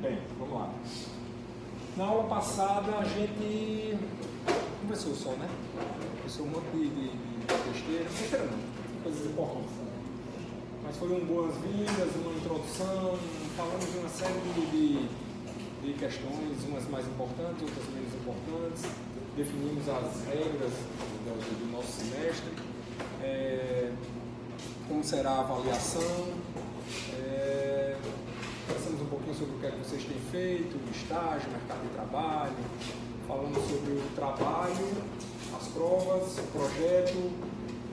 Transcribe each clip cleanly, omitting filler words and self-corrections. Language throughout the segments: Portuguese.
Bem, vamos lá. Na aula passada a gente conversou só, né? Conversou um monte de besteira não, coisas importantes. Mas foram boas-vindas, uma introdução, falamos de uma série de questões, umas mais importantes, outras menos importantes, definimos as regras do nosso semestre, como será a avaliação, conversamos um pouquinho sobre o que é que vocês têm feito, estágio, mercado de trabalho, falamos sobre o trabalho, as provas, o projeto,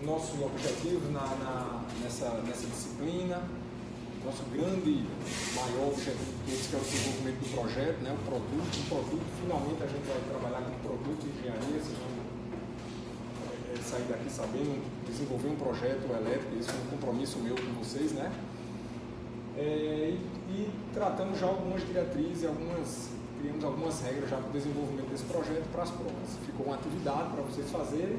nossos objetivos nessa disciplina, nosso grande, maior objetivo de todos, que é o desenvolvimento do projeto, né? O produto, finalmente a gente vai trabalhar com produto de engenharia, vocês vão sair daqui sabendo desenvolver um projeto elétrico, isso é um compromisso meu com vocês, né? E tratamos já algumas diretrizes, criamos algumas regras já para o desenvolvimento desse projeto para as provas. Ficou uma atividade para vocês fazerem.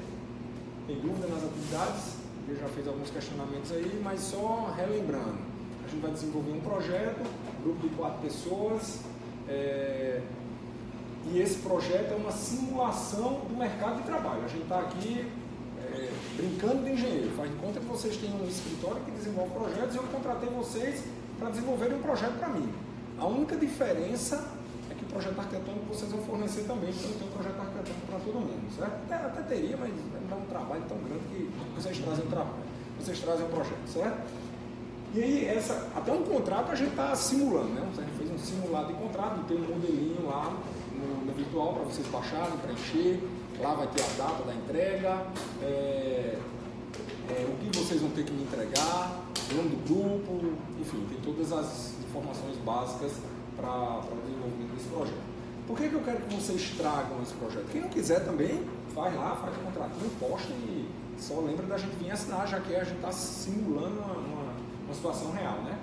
Tem dúvida nas atividades? Eu já fiz alguns questionamentos aí, mas só relembrando. A gente vai desenvolver um projeto, um grupo de 4 pessoas, e esse projeto é uma simulação do mercado de trabalho. A gente está aqui brincando de engenheiro. Faz de conta que vocês têm um escritório que desenvolve projetos e eu contratei vocês para desenvolverem um projeto para mim. A única diferença é que o projeto arquitetônico vocês vão fornecer também, porque eu não tenho um projeto arquitetônico para todo mundo, certo? Até teria, mas vai me dar um trabalho tão grande que vocês trazem o trabalho, vocês trazem o projeto, certo? E aí, até um contrato a gente está simulando, né? A gente fez um simulado de contrato, tem um modelinho lá no virtual para vocês baixarem, preencher. Lá vai ter a data da entrega, o que vocês vão ter que me entregar, o nome do grupo, enfim, tem todas as informações básicas para o desenvolvimento desse projeto. Por que eu quero que vocês tragam esse projeto? Quem não quiser também, faz lá, faz o contratinho, posta e só lembra da gente vir assinar, já que a gente está simulando uma situação real, né?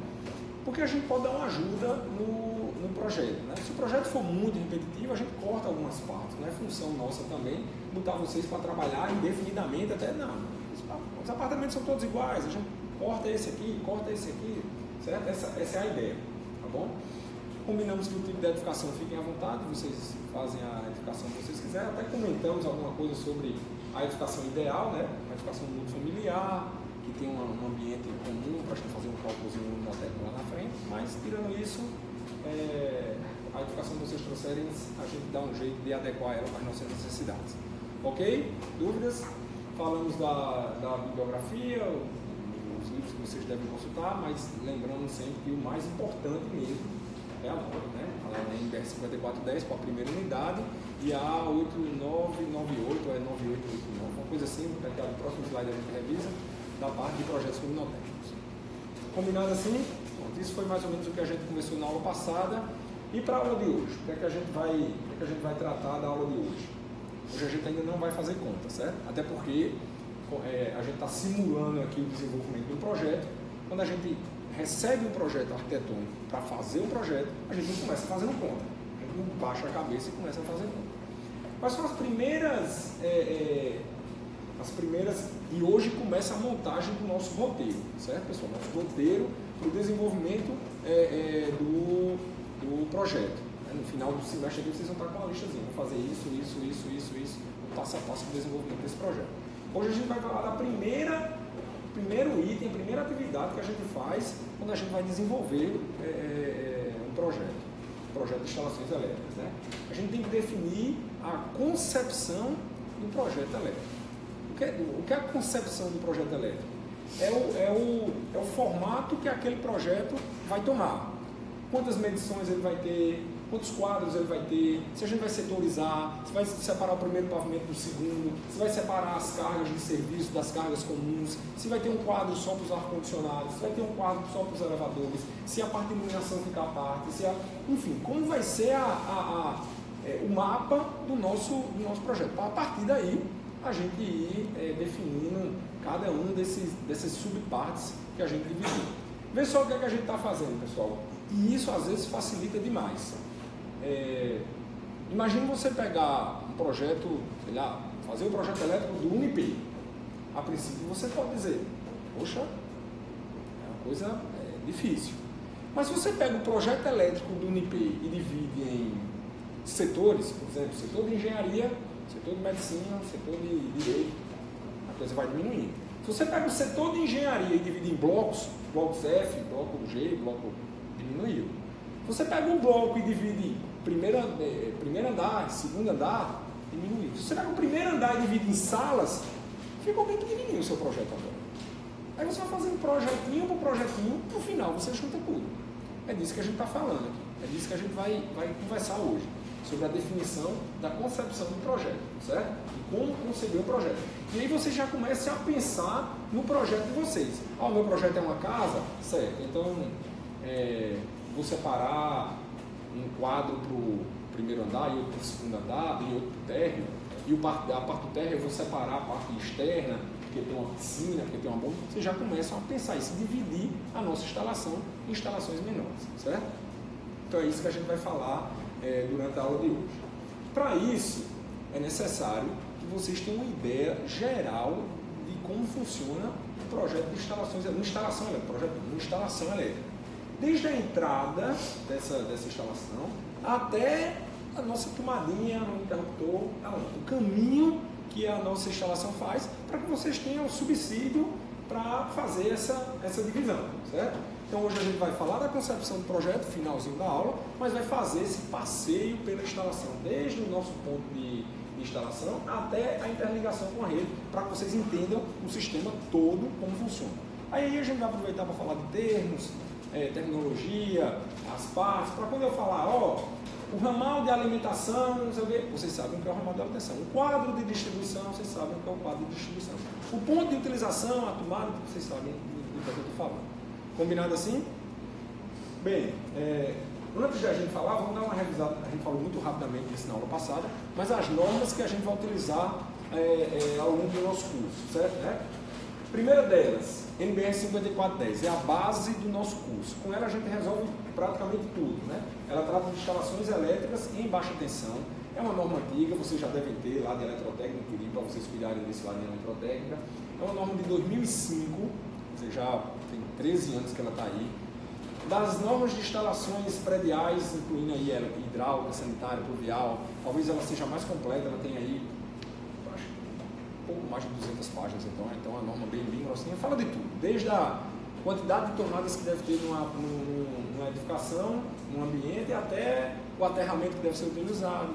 Porque a gente pode dar uma ajuda no projeto, né? Se o projeto for muito repetitivo, a gente corta algumas partes, não é função nossa também botar vocês para trabalhar indefinidamente, até não. Os apartamentos são todos iguais, a gente corta esse aqui, certo? Essa é a ideia, tá bom? Combinamos que o tipo de edificação fiquem à vontade, vocês fazem a edificação que vocês quiserem, até comentamos alguma coisa sobre a edificação ideal, né? A edificação multifamiliar, que tem um ambiente comum para a gente fazer um cálculozinho no técnico lá na frente, mas tirando isso, a edificação que vocês trouxerem, a gente dá um jeito de adequar ela para as nossas necessidades. Ok? Dúvidas? Falamos da bibliografia, os livros que vocês devem consultar, mas lembrando sempre que o mais importante mesmo é a nota, né? A NBR 5410 para a primeira unidade e a 8998 ou 9889, uma coisa assim, daqui ao próximo slide a gente revisa, da parte de projetos luminotécnicos. Combinado assim? Bom, isso foi mais ou menos o que a gente conversou na aula passada. E para a aula de hoje? O que é que a gente vai tratar da aula de hoje? Hoje a gente ainda não vai fazer conta, certo? Até porque a gente está simulando aqui o desenvolvimento do projeto. Quando a gente recebe um projeto arquitetônico para fazer um projeto, a gente não começa fazendo conta. A gente não baixa a cabeça e começa a fazer conta. Quais são as primeiras... E hoje começa a montagem do nosso roteiro, certo, pessoal? Nosso roteiro para o desenvolvimento do projeto. No final do semestre aqui vocês vão estar com uma listazinha, vou fazer isso, o passo a passo do desenvolvimento desse projeto. Hoje a gente vai falar da primeiro item, primeira atividade que a gente faz quando a gente vai desenvolver um projeto de instalações elétricas, né? A gente tem que definir a concepção do projeto elétrico. O que é a concepção do projeto elétrico? É o formato que aquele projeto vai tomar. Quantas medições ele vai ter, quantos quadros ele vai ter, se a gente vai setorizar, se vai separar o primeiro pavimento do segundo, se vai separar as cargas de serviço das cargas comuns, se vai ter um quadro só para os ar-condicionados, se vai ter um quadro só para os elevadores, se a parte de iluminação ficar à parte, enfim, como vai ser o mapa do nosso projeto. A partir daí, a gente ir definindo cada um dessas subpartes que a gente dividiu. Vê só o que é que a gente está fazendo, pessoal. E isso às vezes facilita demais. Imagine você pegar um projeto, sei lá, fazer um projeto elétrico do UNIP. A princípio você pode dizer, poxa, é uma coisa difícil. Mas se você pega o projeto elétrico do UNIP e divide em setores, por exemplo, setor de engenharia, setor de medicina, setor de direito, a coisa vai diminuindo. Se você pega o setor de engenharia e divide em blocos, blocos F, bloco G, bloco diminuiu. Se você pega um bloco e divide em primeiro andar, segundo andar, diminuiu. Se você pega o primeiro andar e divide em salas, ficou bem pequenininho o seu projeto agora. Aí você vai fazendo projetinho por projetinho, no final você junta tudo. É disso que a gente está falando aqui. É disso que a gente vai conversar hoje. Sobre a definição da concepção do projeto, certo? E como conceber o projeto. E aí você já começa a pensar no projeto de vocês. Ah, o meu projeto é uma casa? Certo. Então, vou separar um quadro para o primeiro andar e outro para o segundo andar e outro para o térreo. E a parte do térreo eu vou separar a parte externa, porque tem uma piscina, porque tem uma bomba. Vocês já começam a pensar isso, dividir a nossa instalação em instalações menores, certo? Então é isso que a gente vai falar durante a aula de hoje. Para isso, é necessário que vocês tenham uma ideia geral de como funciona o projeto de instalações, uma instalação elétrica. Desde a entrada dessa instalação até a nossa tomadinha no interruptor, o caminho que a nossa instalação faz para que vocês tenham subsídio para fazer essa divisão, certo? Então hoje a gente vai falar da concepção do projeto, finalzinho da aula, mas vai fazer esse passeio pela instalação, desde o nosso ponto de instalação até a interligação com a rede, para que vocês entendam o sistema todo, como funciona. Aí a gente vai aproveitar para falar de termos, terminologia, as partes, para quando eu falar, o ramal de alimentação, não sei o quê, vocês sabem o que é o ramal de alimentação. O quadro de distribuição, vocês sabem o que é o quadro de distribuição. O ponto de utilização, a tomada, vocês sabem do que eu estou falando. Combinado assim? Bem, antes de a gente falar, vamos dar uma revisada. A gente falou muito rapidamente disso na aula passada, mas as normas que a gente vai utilizar ao longo do nosso curso, certo? Primeira delas, NBR 5410, é a base do nosso curso. Com ela a gente resolve praticamente tudo, né? Ela trata de instalações elétricas em baixa tensão. É uma norma antiga, vocês já devem ter lá de eletrotécnica, para vocês cuidarem desse lado de eletrotécnica. É uma norma de 2005, ou seja, já tem 13 anos que ela está aí. Das normas de instalações prediais, incluindo aí hidráulica, sanitária, pluvial, talvez ela seja mais completa, ela tem aí acho, um pouco mais de 200 páginas, então é uma norma bem grossinha, fala de tudo, desde a quantidade de tomadas que deve ter numa edificação, num ambiente, até o aterramento que deve ser utilizado,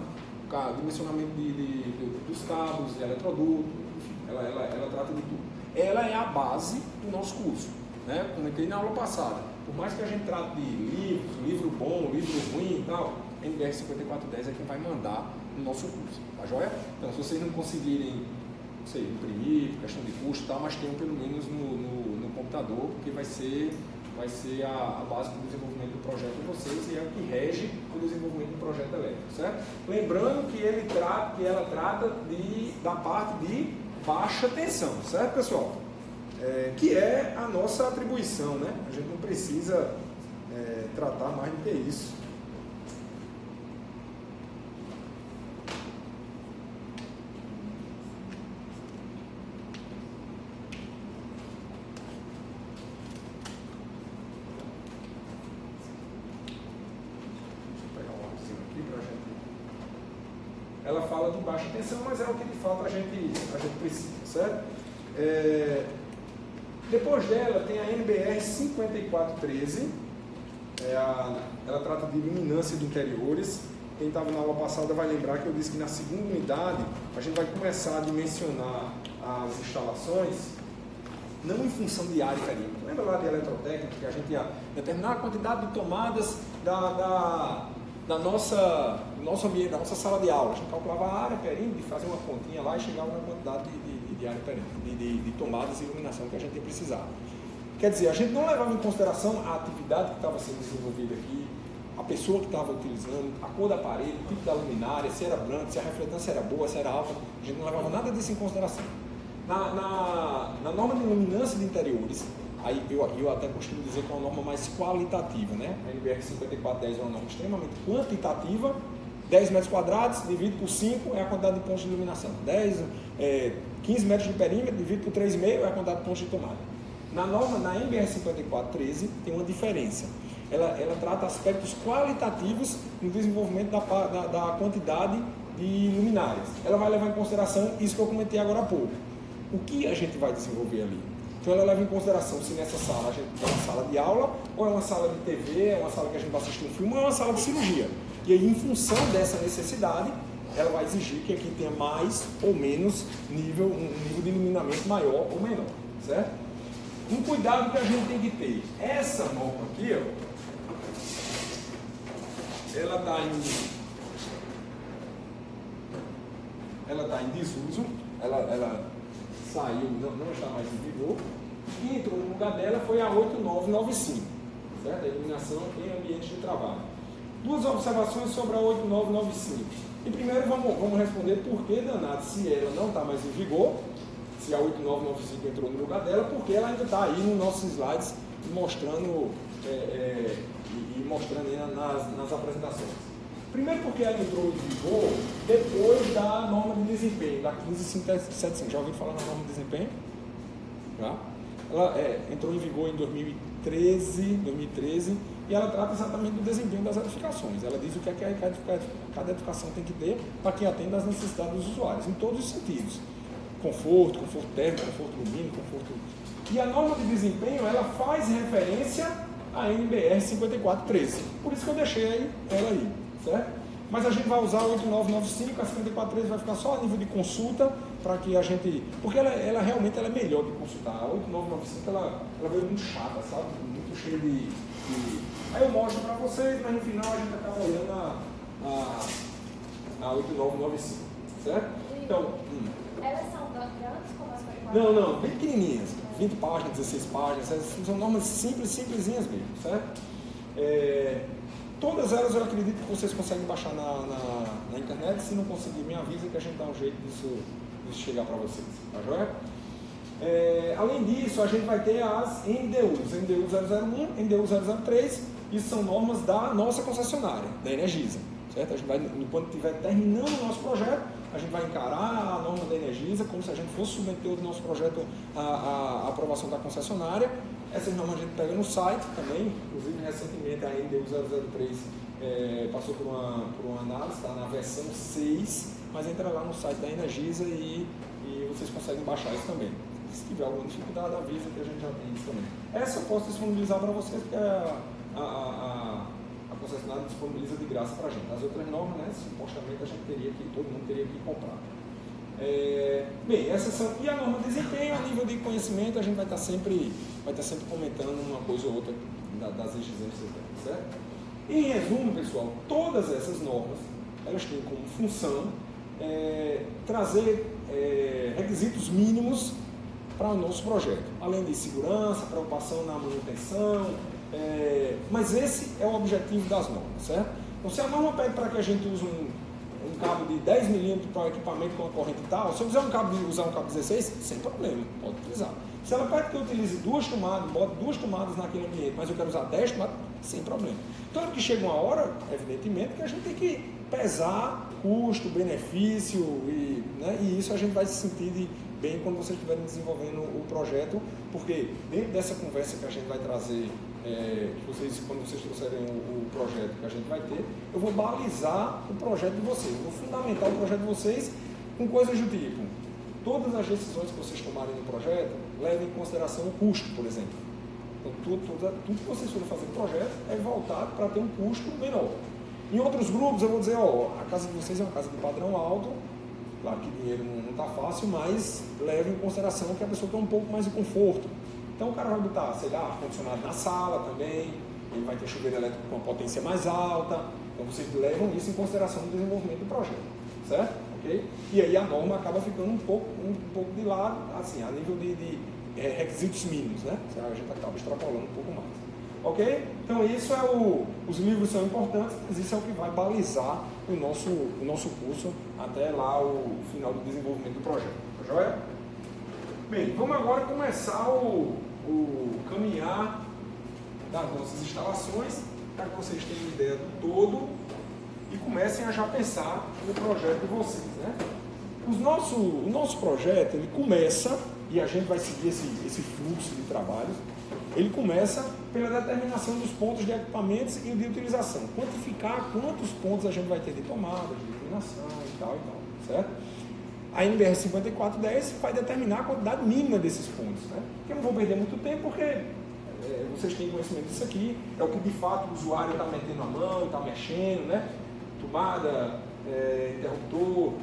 o dimensionamento dos cabos, de eletroduto, enfim, ela trata de tudo. Ela é a base do nosso curso, né? Comentei na aula passada. Por mais que a gente trate de livro bom, livro ruim e tal, NBR 5410 é quem vai mandar no nosso curso, tá joia? Então, se vocês não conseguirem, não sei, imprimir, por questão de custo e tal, mas tenham pelo menos no computador, porque vai ser a base do desenvolvimento do projeto de vocês e é o que rege o desenvolvimento do projeto elétrico, certo? Lembrando que ela trata da parte de baixa tensão, certo, pessoal? Que é a nossa atribuição, né? A gente não precisa tratar mais do que isso. Ela fala de baixa tensão, mas é o que de fato a gente precisa, certo? Depois dela tem a NBR 5413, ela trata de luminância de interiores. Quem estava na aula passada vai lembrar que eu disse que na segunda unidade a gente vai começar a dimensionar as instalações não em função de área e perímetro. Lembra lá de eletrotécnica que a gente ia determinar a quantidade de tomadas do nosso ambiente, da nossa sala de aula. A gente calculava a área, perímetro, fazer uma continha lá e chegava na quantidade de área perímetro, de tomadas e iluminação que a gente ia precisar. Quer dizer, a gente não levava em consideração a atividade que estava sendo desenvolvida aqui, a pessoa que estava utilizando, a cor da parede, o tipo da luminária, se era branco, se a refletância era boa, se era alta. A gente não levava nada disso em consideração. Na norma de luminância de interiores, aí eu até costumo dizer que é uma norma mais qualitativa, né? A NBR 5410 é uma norma extremamente quantitativa. 10 metros quadrados, dividido por 5 é a quantidade de pontos de iluminação. 15 metros de perímetro, dividido por 3,5 é a quantidade de pontos de tomada. Na NBR 5413 tem uma diferença. ela trata aspectos qualitativos no desenvolvimento da quantidade de luminárias. Ela vai levar em consideração isso que eu comentei agora há pouco. O que a gente vai desenvolver ali? Então ela leva em consideração se nessa sala a gente é uma sala de aula, ou é uma sala de TV, é uma sala que a gente vai assistir um filme, ou é uma sala de cirurgia. E aí, em função dessa necessidade, ela vai exigir que aqui tenha mais ou menos um nível de iluminamento maior ou menor, certo? Um cuidado que a gente tem que ter. Essa norma aqui, ó, ela está em desuso, ela saiu, não está mais em vigor, e entrou no lugar dela foi a 8995, certo? A iluminação em ambiente de trabalho. Duas observações sobre a 8995. E primeiro vamos responder por que danado, se ela não está mais em vigor, se a 8995 entrou no lugar dela, porque ela ainda está aí nos nossos slides mostrando mostrando aí nas apresentações. Primeiro porque ela entrou em vigor depois da norma de desempenho, da 15575. Já ouviu falar na norma de desempenho? Já? Ela entrou em vigor em 2013 e ela trata exatamente do desempenho das edificações. Ela diz o que é que cada edificação tem que ter para que atenda às necessidades dos usuários, em todos os sentidos. Conforto térmico, conforto lumínico, conforto... E a norma de desempenho, ela faz referência à NBR 5413. Por isso que eu deixei ela aí, certo? Mas a gente vai usar a 8995, a 5413 vai ficar só a nível de consulta, para que a gente... Porque ela realmente é melhor de consultar. A 8995, ela veio muito chata, sabe? Muito cheia de... Aí eu mostro para vocês, mas no final a gente acaba olhando a 8995, certo? Então... Elas são grandes como as 44? Não, bem pequenininhas. 20 páginas, 16 páginas. São normas simplesinhas mesmo, certo? Todas elas eu acredito que vocês conseguem baixar na internet. Se não conseguir, me avisa que a gente dá um jeito disso chegar para vocês. Tá joia? Além disso, a gente vai ter as NDUs. NDU 001, NDU 003. Isso são normas da nossa concessionária, da Energisa. Certo? A gente vai, enquanto estiver terminando o nosso projeto, a gente vai encarar a norma da Energisa como se a gente fosse submeter o nosso projeto à aprovação da concessionária. Essas normas a gente pega no site também, inclusive recentemente a NDU 003 passou por uma análise, está na versão 6, mas entra lá no site da Energisa e vocês conseguem baixar isso também. Se tiver alguma dificuldade, avisa que a gente já tem isso também. Essa eu posso disponibilizar para vocês, porque a concessionária disponibiliza de graça para a gente. As outras normas, né, supostamente todo mundo teria que comprar. Bem, essas são. E a norma de desempenho, a nível de conhecimento, a gente vai estar sempre comentando uma coisa ou outra das exigências dela, certo? Em resumo, pessoal, todas essas normas, elas têm como função trazer requisitos mínimos para o nosso projeto, além de segurança, preocupação na manutenção, mas esse é o objetivo das normas, certo? Então, se a norma pede para que a gente use um cabo de 10 milímetros para o equipamento com uma corrente tal, se eu usar um cabo 16, sem problema, pode utilizar. Se ela pede que eu utilize duas tomadas, bote 2 tomadas naquele ambiente, mas eu quero usar 10 tomadas, sem problema. Então, que chega uma hora, evidentemente, que a gente tem que pesar custo, benefício, e isso a gente vai se sentir bem quando vocês estiverem desenvolvendo o projeto, porque dentro dessa conversa que a gente vai trazer, quando vocês trouxerem o projeto que a gente vai ter, eu vou balizar o projeto de vocês, eu vou fundamentar o projeto de vocês com coisas do tipo: todas as decisões que vocês tomarem no projeto, levem em consideração o custo, por exemplo. Então, tudo que vocês forem fazer no projeto é voltado para ter um custo menor. Em outros grupos eu vou dizer, a casa de vocês é uma casa de padrão alto, claro que dinheiro não está fácil, mas leve em consideração que a pessoa tem um pouco mais de conforto. Então o cara vai botar, sei lá, ar-condicionado na sala também, ele vai ter chuveiro elétrico com uma potência mais alta, então vocês levam isso em consideração no desenvolvimento do projeto, certo? Okay? E aí a norma acaba ficando um pouco de lado, assim, a nível de requisitos mínimos, né? A gente acaba extrapolando um pouco mais. Ok? Então isso os livros são importantes, mas isso é o que vai balizar o nosso curso até lá o final do desenvolvimento do projeto. Tá joia? Bem, vamos agora começar o caminhar das nossas instalações, para que vocês tenham ideia do todo e comecem a já pensar no projeto de vocês, né? O nosso projeto, ele começa, e a gente vai seguir esse fluxo de trabalho, ele começa pela determinação dos pontos de equipamentos e de utilização. Quantificar quantos pontos a gente vai ter de tomada, de iluminação e tal, certo? A NBR 5410 vai determinar a quantidade mínima desses pontos, né? Eu não vou perder muito tempo porque vocês têm conhecimento disso aqui, é o que de fato o usuário está metendo a mão, está mexendo, né? Tomada, interruptor,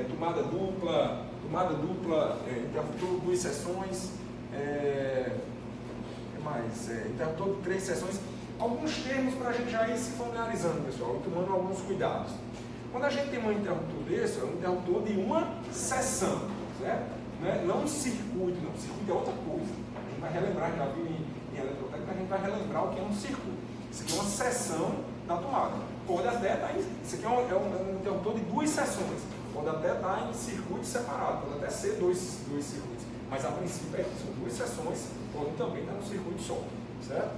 tomada dupla, interruptor 2 seções, interruptor de 3 seções. Alguns termos para a gente já ir se familiarizando, pessoal, e tomando alguns cuidados. Quando a gente tem um interruptor desse, é um interruptor de uma seção, certo? Não um circuito, não. Circuito é outra coisa. A gente vai relembrar, já viu em eletrotécnica, a gente vai relembrar o que é um circuito. Isso aqui é uma seção da tomada. Pode até estar isso aqui é um interruptor de 2 seções. Pode até estar em circuito separado, pode até ser dois circuitos. Mas a princípio são 2 seções, podem também estar no circuito só, certo?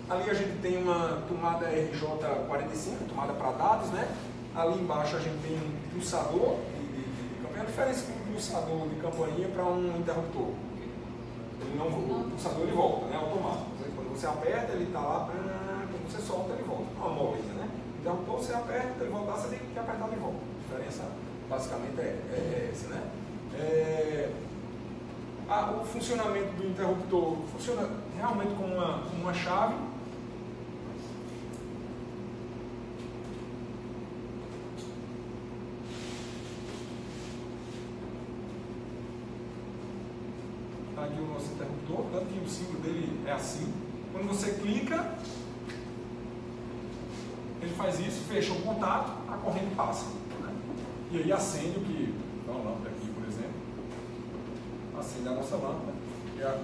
Ali a gente tem uma tomada RJ45, tomada para dados, né? Ali embaixo a gente tem um pulsador de campainha. A diferença do pulsador de campainha para um interruptor. O pulsador ele volta, né? Automático. Quando você aperta, ele está lá, quando você solta, ele volta. Uma molinha, né? O interruptor você aperta, ele voltar, você tem que apertar de volta. A diferença basicamente é essa, né? O funcionamento do interruptor funciona realmente como uma chave. Aqui o nosso interruptor, tanto que o símbolo dele é assim. Quando você clica, ele faz isso, fecha o contato, a corrente passa, né? E aí acende o que, uma lâmpada aqui, por exemplo, acende a nossa lâmpada, já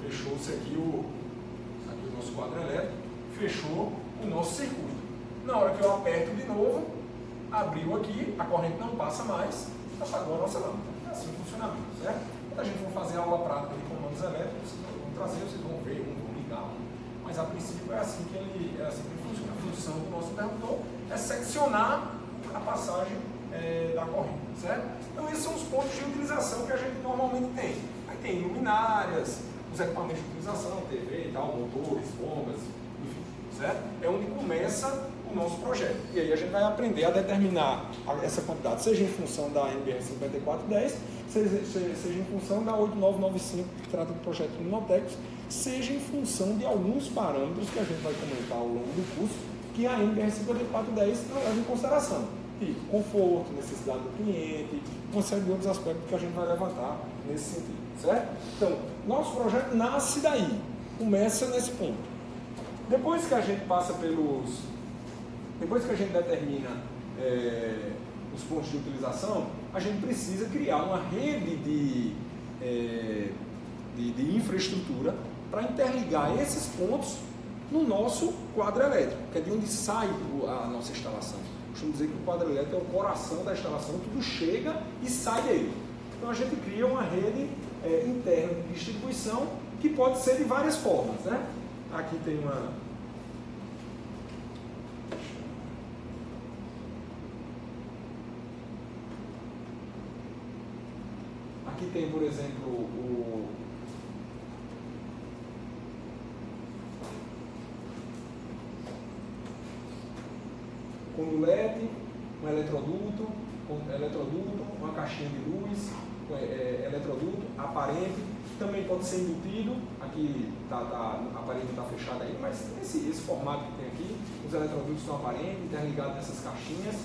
fechou-se aqui o nosso quadro elétrico, fechou o nosso circuito. Na hora que eu aperto de novo, abriu aqui, a corrente não passa mais, apagou a nossa lâmpada. É assim o funcionamento, certo? Quando a gente for fazer aula prática de comandos elétricos, vão trazer, vocês vão ver, vão ligar. Mas a princípio é assim que ele funciona. A função do nosso interruptor é seccionar a passagem da corrente, certo? Então esses são os pontos de utilização que a gente normalmente tem. Aí tem luminárias, os equipamentos de utilização, TV e tal, motores, bombas, enfim, certo? É onde começa o nosso projeto. E aí a gente vai aprender a determinar essa quantidade, seja em função da NBR 5410, seja em função da 8995, que trata do projeto Luminotecos, seja em função de alguns parâmetros que a gente vai comentar ao longo do curso, que a NBR 5410 leva em consideração. E conforto, necessidade do cliente, uma série de outros aspectos que a gente vai levantar nesse sentido, certo? Então, nosso projeto nasce daí, começa nesse ponto. Depois que a gente passa depois que a gente determina os pontos de utilização, a gente precisa criar uma rede de infraestrutura para interligar esses pontos no nosso quadro elétrico, que é de onde sai a nossa instalação. Costumo dizer que o quadro elétrico é o coração da instalação, tudo chega e sai dele. Então a gente cria uma rede interna de distribuição que pode ser de várias formas, né? Aqui tem uma... Aqui tem, por exemplo, com LED, um eletroduto, uma caixinha de luz, eletroduto, aparelho, também pode ser embutido, aqui o aparelho está fechado aí, mas esse formato que tem aqui, os eletrodutos estão aparentes, interligados nessas caixinhas.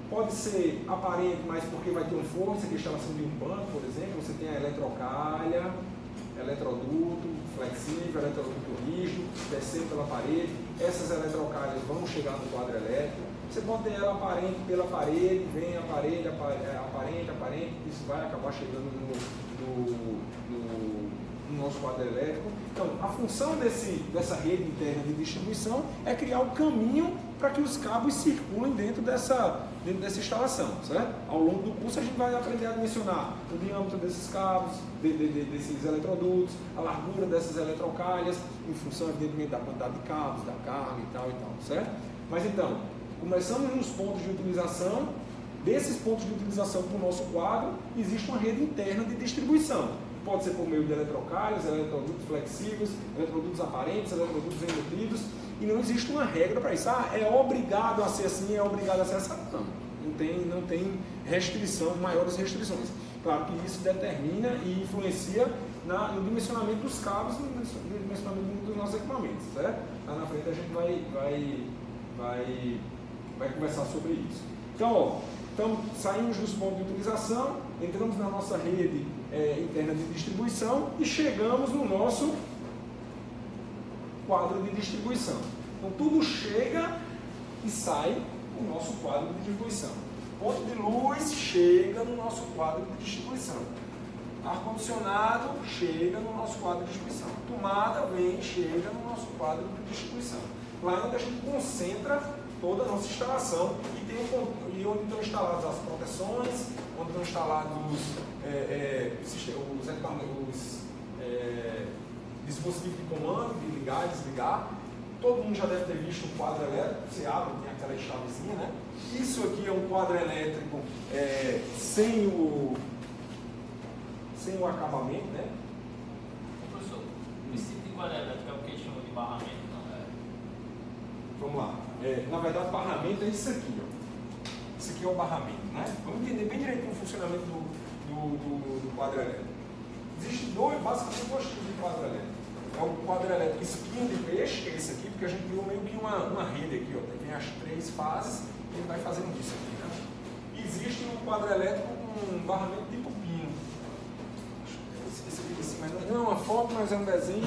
Pode ser aparente, mas porque vai ter um forno, isso aqui é a instalação de um banco, por exemplo, você tem a eletrocalha, eletroduto flexível, eletroduto rígido, descer pela parede, essas eletrocalhas vão chegar no quadro elétrico. Você pode ter ela aparente pela parede, vem aparente, isso vai acabar chegando no nosso quadro elétrico. Então, a função dessa rede interna de distribuição é criar o caminho para que os cabos circulem dentro dessa instalação, certo? Ao longo do curso a gente vai aprender a dimensionar o diâmetro desses cabos, desses eletrodutos, a largura dessas eletrocalhas, em função, evidentemente, da quantidade de cabos, da carga e tal, certo? Mas então, começamos nos pontos de utilização. Desses pontos de utilização para o nosso quadro, existe uma rede interna de distribuição. pode ser por meio de eletrocários, eletrodutos flexíveis, eletrodutos aparentes, eletrodutos embutidos, e não existe uma regra para isso. Ah, é obrigado a ser assim, é obrigado a ser assim. Não tem restrição, maiores restrições. Claro que isso determina e influencia no dimensionamento dos cabos, no dimensionamento dos nossos equipamentos, certo? Lá na frente a gente vai conversar sobre isso. Então, saímos dos pontos de utilização, entramos na nossa rede interna de distribuição e chegamos no nosso quadro de distribuição. Então, tudo chega e sai do nosso quadro de distribuição. Ponto de luz chega no nosso quadro de distribuição. Ar-condicionado chega no nosso quadro de distribuição. Tomada chega no nosso quadro de distribuição. Lá é onde a gente concentra toda a nossa instalação e onde estão instaladas as proteções, onde estão instalados os dispositivos de comando, de ligar e desligar. Todo mundo já deve ter visto o quadro elétrico, você abre, tem aquela chavezinha, né? Isso aqui é um quadro elétrico sem o acabamento, né? Professor, esse tipo de quadro elétrico é o que eles chamam de barramento, não é? Vamos lá. Na verdade, barramento é isso aqui, ó. Isso aqui é o barramento, né? Vamos entender bem direitinho o funcionamento do quadro elétrico. Existem basicamente dois tipos de quadro elétrico. É o quadro elétrico espinho de peixe, que é esse aqui, porque a gente criou meio que uma rede aqui, ó. Tem as 3 fases e ele vai fazendo isso aqui, né? E existe um quadro elétrico com um barramento tipo pino. Esse aqui de cima não é uma foto, mas é um desenho.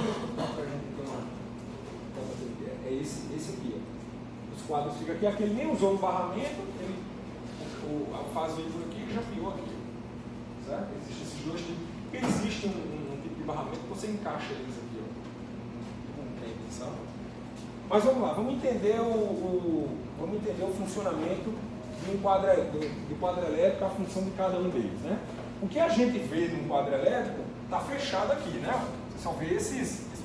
É esse aqui, ó. Os quadros ficam aqui, aquele nem usou um barramento, a fase veio por aqui e já piou aqui. Certo? Existem esses dois tipos. Existe um tipo de barramento que você encaixa eles aqui, ó. Mas vamos lá, vamos entender o funcionamento de quadro elétrico, a função de cada um deles, né? O que a gente vê num quadro elétrico está fechado aqui, né? Você só vê esse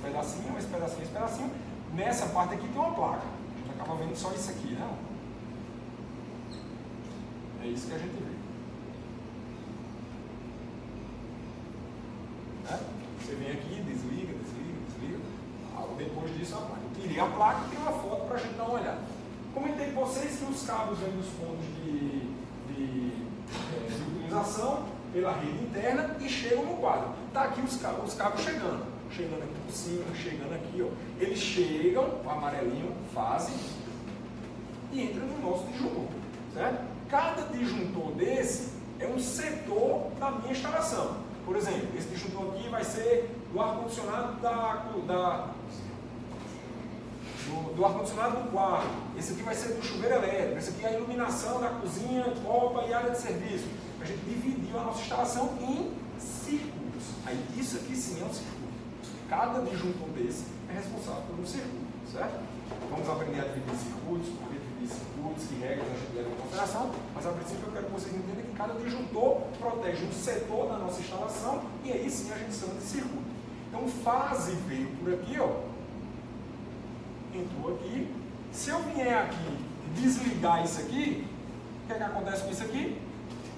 pedacinho, esse pedacinho, esse pedacinho. Nessa parte aqui tem uma placa. A gente acaba vendo só isso aqui, né? É isso que a gente vê. Né? Você vem aqui, desliga. Depois disso a placa. Eu tirei a placa e tem uma foto para a gente dar uma olhada. Comentei com vocês que os cabos vêm dos pontos de utilização pela rede interna e chegam no quadro. Está aqui os cabos chegando aqui por cima, chegando aqui, ó. Eles chegam, o amarelinho, fase, e entram no nosso disjuntor, certo? Cada disjuntor desse é um setor da minha instalação. Por exemplo, esse disjuntor aqui vai ser do ar-condicionado do ar-condicionado do quarto. Esse aqui vai ser do chuveiro elétrico. Esse aqui é a iluminação da cozinha, copa e área de serviço. A gente dividiu a nossa instalação em circuitos. Aí isso aqui sim é um circuito. Cada disjuntor desse é responsável por um circuito, certo? Vamos aprender a dividir circuitos, porque dividir circuitos, que regras a gente leva em consideração, mas a princípio eu quero que vocês entendam que cada disjuntor protege um setor da nossa instalação e aí sim a gente chama de circuito. Então fase veio por aqui, ó. Entrou aqui. Se eu vier aqui desligar isso aqui, o que é que acontece com isso aqui?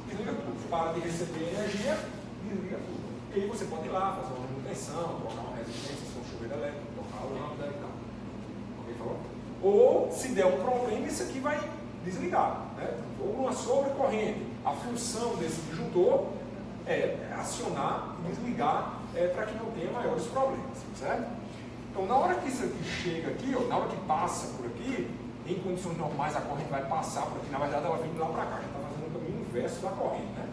Desliga tudo. Para de receber energia, desliga tudo. E aí você pode ir lá, fazer uma manutenção, trocar uma resistência, se for chuveiro elétrico, trocar a lâmpada e tal. Ok, falou? Ou, se der um problema, isso aqui vai desligar. Né? Ou uma sobrecorrente. A função desse disjuntor é acionar e desligar para que não tenha maiores problemas. Certo? Então, na hora que isso aqui chega aqui, ó, na hora que passa por aqui, em condições normais a corrente vai passar por aqui. Na verdade, ela vem de lá para cá. Já está fazendo o caminho inverso da corrente. Né?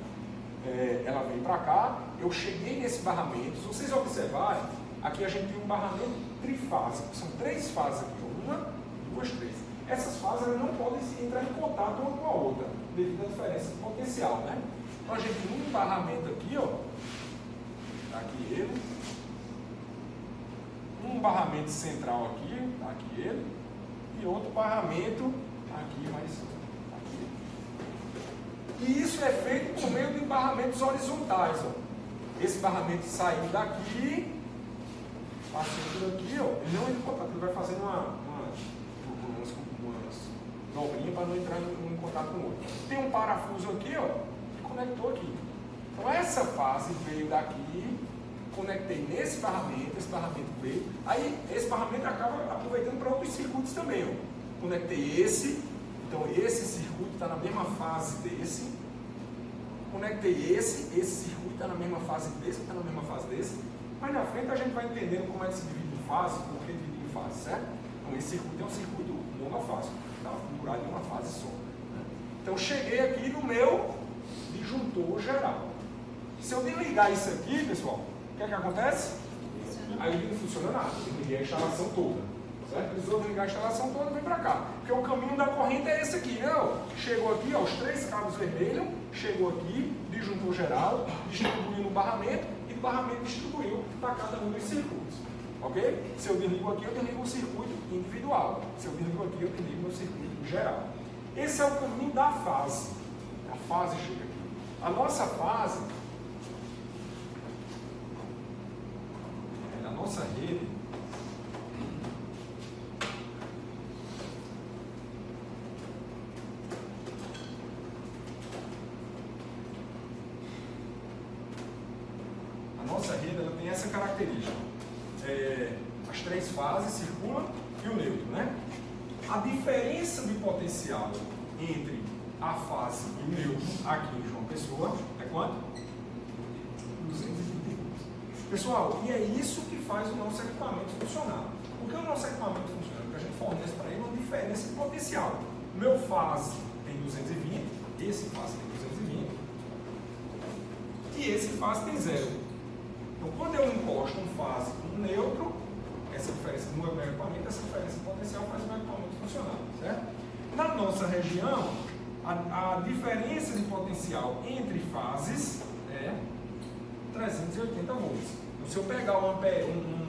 Ela vem para cá, eu cheguei nesse barramento. Se vocês observarem, aqui a gente tem um barramento trifásico. São 3 fases aqui, 1, 2, 3. Essas fases elas não podem entrar em contato uma com a outra, devido à diferença de potencial. Né? Então a gente tem um barramento aqui, ó. Tá aqui ele. Um barramento central aqui, tá aqui ele. E outro barramento aqui, mais aqui. E isso é feito por meio de barramentos horizontais. Ó. Esse barramento saindo daqui, passando por aqui, ó, ele não entra em contato, ele vai fazendo umas dobrinhas para não entrar em contato com o outro. Tem um parafuso aqui, ó, que conectou aqui. Então essa fase veio daqui conectei nesse barramento, esse barramento veio, aí esse barramento acaba aproveitando para outros circuitos também. Ó. Conectei esse, então esse circuito está na mesma fase desse, conectei esse circuito está na mesma fase desse, está na mesma fase desse. Mais na frente a gente vai entendendo como é que se divide em fase, por que dividir em fase, certo? Então esse circuito é um circuito monofásico, está configurado em uma fase só. Né? Então cheguei aqui no meu disjuntor geral. Se eu desligar isso aqui, pessoal, o que é que acontece? Aí ele não funciona nada, eu desliguei a instalação toda. Certo? Precisou desligar a instalação toda, vem para cá. Porque o caminho da corrente é esse aqui, não? Chegou aqui, ó, os 3 cabos vermelhos, chegou aqui, disjuntor geral, distribuiu no barramento, e o barramento distribuiu para cada um dos circuitos. Ok? Se eu desligo aqui, eu desligo o circuito individual. Se eu desligo aqui, eu desligo o circuito geral. Esse é o caminho da fase. A fase chega aqui. A nossa fase, a nossa rede, ela tem essa característica. As 3 fases circulam e o neutro, né? A diferença de potencial entre a fase e o neutro aqui em João Pessoa é quanto? 220 volts. Pessoal, e é isso que faz o nosso equipamento funcionar. Por que o nosso equipamento funciona? Porque a gente fornece para ele uma diferença de potencial. O meu fase tem 220, esse fase tem 220 e esse fase tem 0. Então, quando eu encosto um fase com um neutro, essa diferença no meu equipamento, essa diferença de potencial faz o meu equipamento funcionar, certo? Na nossa região, a diferença de potencial entre fases é 380 volts. Então, se eu pegar um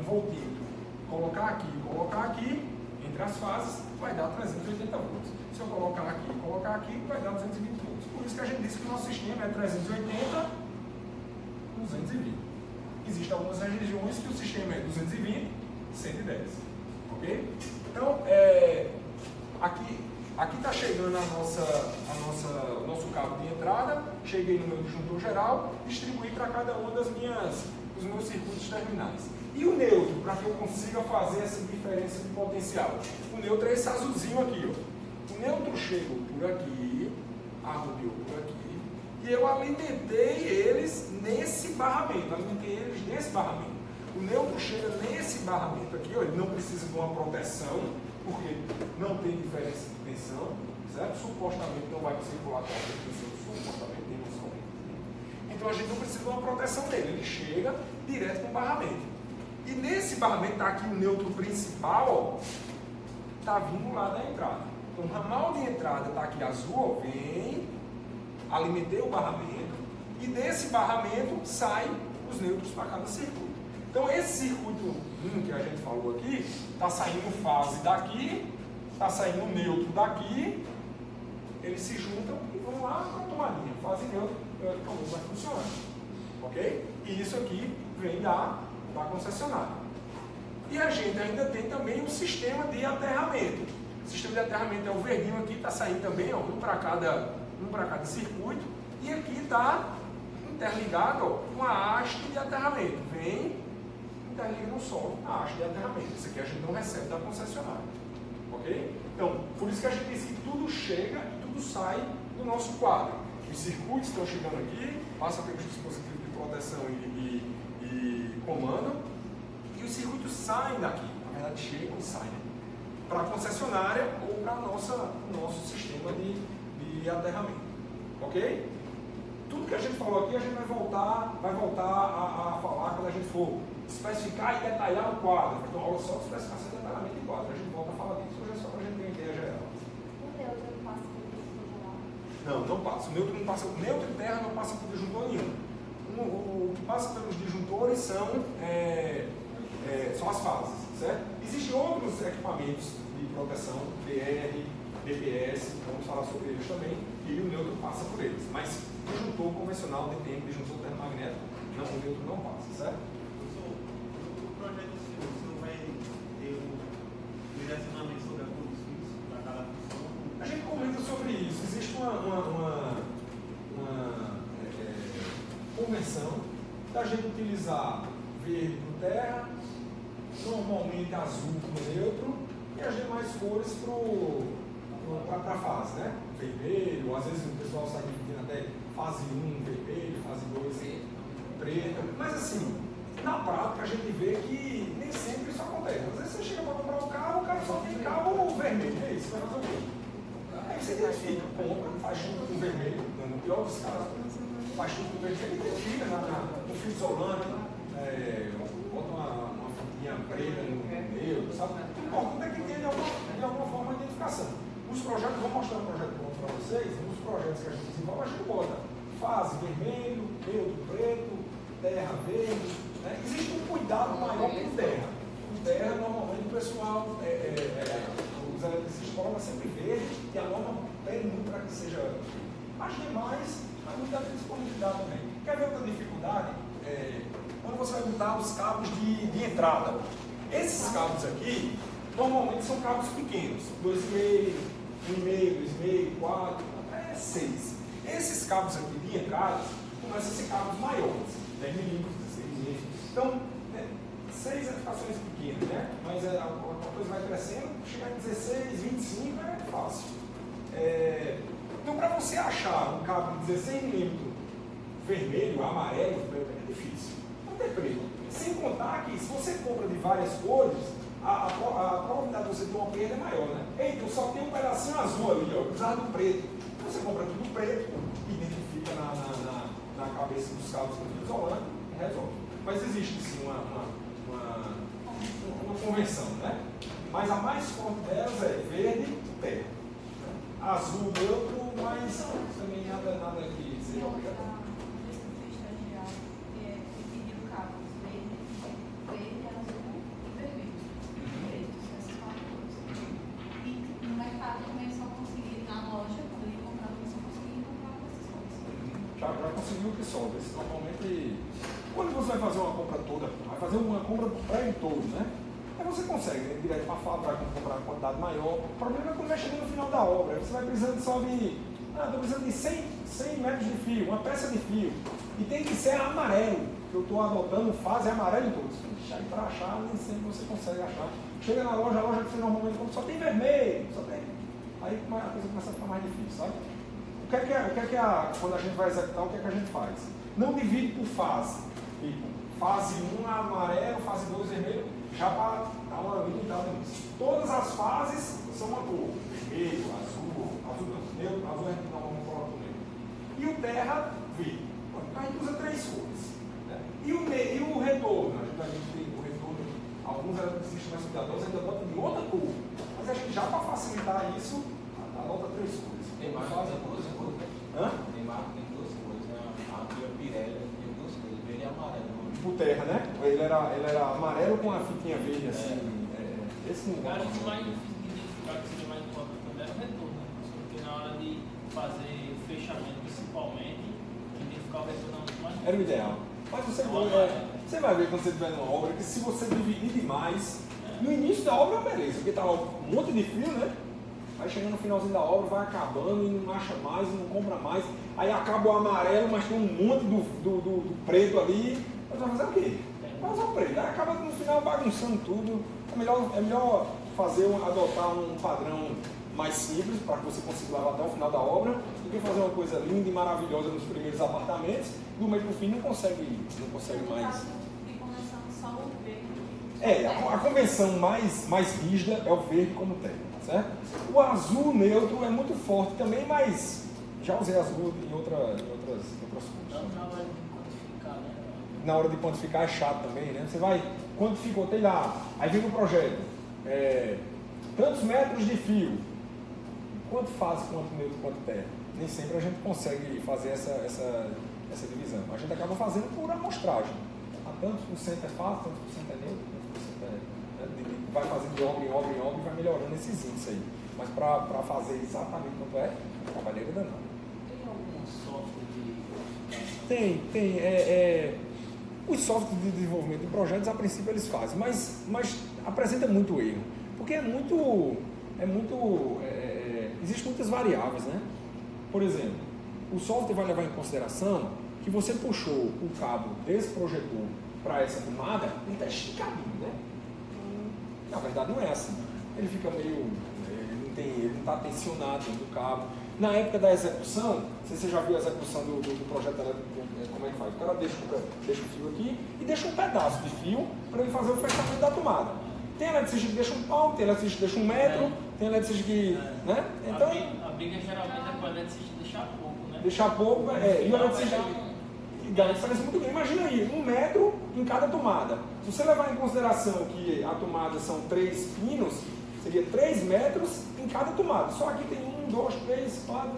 voltímetro, colocar aqui, entre as fases, vai dar 380 volts. Se eu colocar aqui, vai dar 220 volts. Por isso que a gente disse que o nosso sistema é 380, 220. Existem algumas regiões que o sistema é 220, 110. Ok? Então, aqui está chegando o nosso cabo de entrada, cheguei no meu disjuntor geral, distribuí para cada um dos meus circuitos terminais. E o neutro, para que eu consiga fazer essa diferença de potencial? O neutro é esse azulzinho aqui. Ó. O neutro chegou por aqui, arrodeou por aqui, e eu alimentei eles nesse barramento, O neutro chega nesse barramento aqui, ó, ele não precisa de uma proteção, porque não tem diferença de tensão, certo? Supostamente não vai circular com a tensão, supostamente tem uma corrente. Então a gente não precisa de uma proteção dele, ele chega direto no barramento. E nesse barramento, está aqui o neutro principal, está vindo lá da entrada. Então o ramal de entrada está aqui azul, ó, vem, alimentei o barramento, e desse barramento saem os neutros para cada circuito. Então esse circuito que a gente falou aqui, está saindo fase daqui, está saindo neutro daqui, eles se juntam e vão lá para a tomadinha, fase neutra, então vai funcionar. Ok? E isso aqui vem da concessionária. E a gente ainda tem também um sistema de aterramento. O sistema de aterramento é o verdinho aqui, está saindo também, ó, um para cada circuito, e aqui está interligado, ó, com a haste de aterramento. Vem, interliga no solo a haste de aterramento. Isso aqui a gente não recebe da concessionária. Ok? Então, por isso que a gente diz que tudo chega e tudo sai do nosso quadro. Os circuitos estão chegando aqui, passam pelos dispositivos de proteção e comando, e os circuitos saem daqui. Na verdade, chegam e saem para a concessionária ou para o nosso sistema de aterramento. Ok? Tudo que a gente falou aqui, a gente vai voltar a falar quando a gente for especificar e detalhar o quadro. Então, aula só de especificação e detalhamento de quadro. A gente volta a falar disso, hoje é só para a gente ter uma ideia geral. O neutro não passa por disjuntor geral? Não passa. O neutro não passa. O neutro interno não passa por disjuntor nenhum. O que passa pelos disjuntores são as fases, certo? Existem outros equipamentos de proteção, DR, DPS, vamos falar sobre eles também, e o neutro passa por eles. Mas disjuntor convencional de tempo, disjuntor termomagnético, não, o neutro não passa, certo? O projeto você não vai ter um direcionamento sobre a condições para cada função? A gente comenta sobre isso. Existe uma convenção da gente utilizar verde para terra, normalmente azul para neutro e as demais cores para a fase, né? Vermelho, às vezes o pessoal sai dividindo até fase 1 vermelho, fase 2 preto, mas assim, na prática a gente vê que nem sempre isso acontece. Às vezes você chega para comprar um carro, o cara só tem cabo vermelho, é isso, vai fazer o quê? Aí você identifica, compra, faz junto com vermelho, no pior dos casos, faz junto com vermelho, identifica no fio isolante, bota uma fitinha preta no meio, sabe? O importante é que tenha de alguma forma a identificação. Os projetos, vou mostrar um projeto pronto para vocês, nos projetos que a gente desenvolve, a gente bota fase vermelho, neutro preto, terra verde, né? Existe um cuidado maior com terra. Com terra, normalmente o pessoal, os eletricistas colocam sempre verde e a norma pede muito para que seja verde. As demais, há muita disponibilidade também. Quer ver outra dificuldade? Quando você vai botar os cabos de entrada. Esses cabos aqui, normalmente são cabos pequenos, 2,5, 1,5, 2,5, 4, até 6. Esses cabos aqui de entrada começam a ser cabos maiores, 10 milímetros, 16 milímetros. Então, 6 edificações pequenas, né? Mas a coisa vai crescendo, chegar em 16, 25 é fácil. Então, para você achar um cabo de 16 milímetros vermelho, amarelo, é difícil. Não tem preto. Sem contar que, se você compra de várias cores, a probabilidade de você ter uma perda é maior, né? Eita, eu só tenho um pedacinho azul ali, eu precisava do preto. Você compra tudo preto, identifica na cabeça dos cabos com fio isolante e resolve. Mas existe sim uma convenção, né? Mas a mais forte delas é verde e terra. Azul, neutro, mas também nada que seja obrigatório. Já conseguiu o que sobra. Esse normalmente, quando você vai fazer uma compra toda, vai fazer uma compra para em todo, né? Aí você consegue, né? Direto para a fábrica, vai comprar uma quantidade maior. O problema é quando vai chegando no final da obra. Aí você vai precisando só de. Estou precisando de 100 metros de fio, uma peça de fio. E tem que ser amarelo, que eu estou adotando fase amarelo em todos. Aí para achar, nem sempre você consegue achar. Chega na loja, a loja que você normalmente compra só tem vermelho, só tem. Aí a coisa começa a ficar mais difícil, sabe? Quando a gente vai executar, o que é que a gente faz? Não divide por fase. Tipo, fase 1 amarelo, fase 2 vermelho, já para dar uma limitada nisso. Todas as fases são uma cor. Vermelho, azul não, neutro, azul a gente normalmente coloca o neutro. E o terra, verde. Então a gente usa 3 cores. Né? E o retorno, a gente tem o retorno, alguns eletricistas mais cuidadosos ainda botam de outra cor. Mas a gente já para facilitar isso, adota 3 cores. Tem mais duas cores. Hã? Tem duas cores, né? A Pirelli tem 2 cores, verde e amarelo. O terra, né? Ele era amarelo com a fitinha verde assim. Esse não Cara, isso mais difícil de identificar, que seria mais importante também é o retorno, né? Porque na hora de fazer o fechamento, principalmente, identificar o retorno é muito mais difícil. Era o ideal. Mas você vai ver quando você estiver numa obra que se você dividir demais, no início da obra é beleza, porque tá lá um monte de fio, né? Vai chegando no finalzinho da obra, vai acabando e não acha mais, não compra mais. Aí acaba o amarelo, mas tem um monte do preto ali. Mas vai fazer o quê? Vai usar o preto. Aí acaba no final bagunçando tudo. É melhor adotar um padrão mais simples para que você consiga levar até o final da obra do que fazer uma coisa linda e maravilhosa nos primeiros apartamentos. Do meio para o fim não consegue mais. A convenção mais rígida é o verde como terra. Certo? O azul neutro é muito forte também, mas já usei azul em outras cores. Na hora de quantificar, né? Na hora de quantificar é chato também, né? Você vai, quantificou, tem lá, aí vem o projeto, tantos metros de fio, quanto faz, quanto neutro, quanto terra? Nem sempre a gente consegue fazer essa divisão. A gente acaba fazendo por amostragem. Tantos por cento é fácil, tantos por cento é neutro, tantos por cento é... Vai fazendo de obra em obra e vai melhorando esses índices aí. Mas para fazer exatamente quanto é, trabalheira danada. Tem algum software de... Tem. Os softwares de desenvolvimento de projetos, a princípio, eles fazem, mas apresenta muito erro. Porque existem muitas variáveis, né? Por exemplo, o software vai levar em consideração que você puxou o cabo desse projetor para essa tomada, ele está esticadinho, né? Na verdade não é assim. Ele fica meio... Ele não está tensionado dentro do cabo. Na época da execução, não sei se você já viu a execução do projeto elétrico, como é que faz? O cara deixa o fio aqui e deixa um pedaço de fio para ele fazer o fechamento da tomada. Tem eletricista que deixa um pau, tem eletricista que deixa 1 metro, tem eletricista que... Né? Então, a briga geralmente é para o eletricista deixar pouco, né? Deixar pouco, e o eletricista... E dá uma diferença muito grande. Imagina aí, 1 metro em cada tomada. Se você levar em consideração que a tomada são 3 pinos, seria 3 metros em cada tomada. Só aqui tem 1, 2, 3, 4...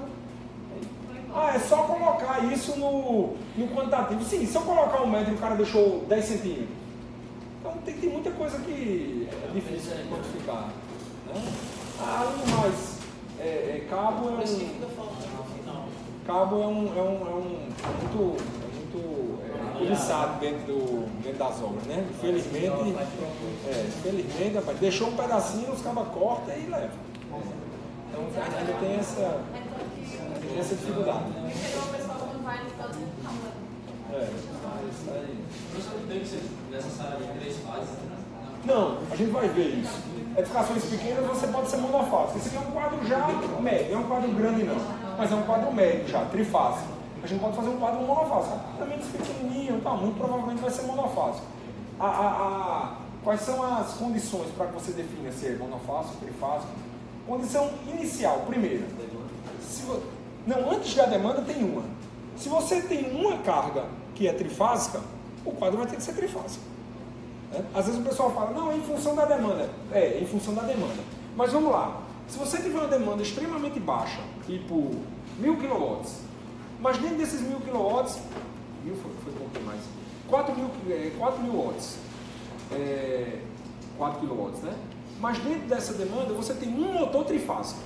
é só colocar isso no quantitativo. Sim, se eu colocar 1 metro e o cara deixou 10 centímetros. Então tem muita coisa que é difícil de quantificar. Né? Além do mais, cabo é muito cobiçado dentro das obras, né? Infelizmente, rapaz, deixou um pedacinho, os cabos cortam e levam. Então ainda tem essa dificuldade. O pessoal não vai no fazer Isso aí. Isso não tem que ser necessariamente 3 fases, né? Não, a gente vai ver isso. Edificações pequenas você pode ser monofásico. Esse aqui é um quadro já médio, não é um quadro grande não, mas é um quadro médio já, trifásico. A gente pode fazer um quadro monofásico. Também pequenininho, tá, muito provavelmente vai ser monofásico. Quais são as condições para que você defina se é monofásico, trifásico? Condição inicial, primeira. Antes da demanda tem uma. Se você tem uma carga que é trifásica, o quadro vai ter que ser trifásico. Às vezes o pessoal fala, não, é em função da demanda. É em função da demanda. Mas vamos lá. Se você tiver uma demanda extremamente baixa, tipo 1000 kW, mas dentro desses 1000 kW, foi um pouco mais, 4 mil watts, 4 kW, né? Mas dentro dessa demanda você tem um motor trifásico.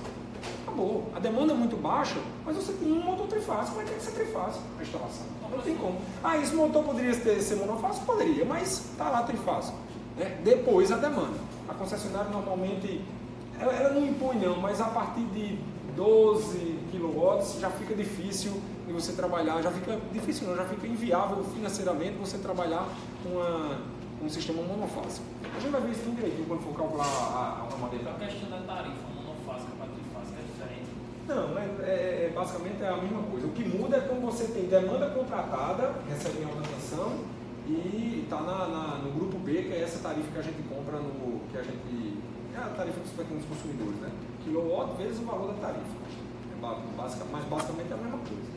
Acabou. A demanda é muito baixa, mas você tem um motor trifásico, vai ter que ser trifásico a instalação. Não tem como. Esse motor poderia ser monofásico? Poderia, mas está lá trifásico. Né? Depois a demanda. A concessionária normalmente, ela não impõe não, mas a partir de 12 kW já fica difícil de você trabalhar, já fica inviável financeiramente você trabalhar com um sistema monofásico. A gente vai ver isso tudo direitinho quando for calcular a madeira. A questão da tarifa monofásica para trifásica é diferente? Não, basicamente é a mesma coisa. O que muda é quando você tem demanda contratada, recebe em alta tensão e está no grupo B, que é essa tarifa que a gente compra é a tarifa dos pequenos consumidores, né? Quilowatt vezes o valor da tarifa. Mas basicamente é a mesma coisa.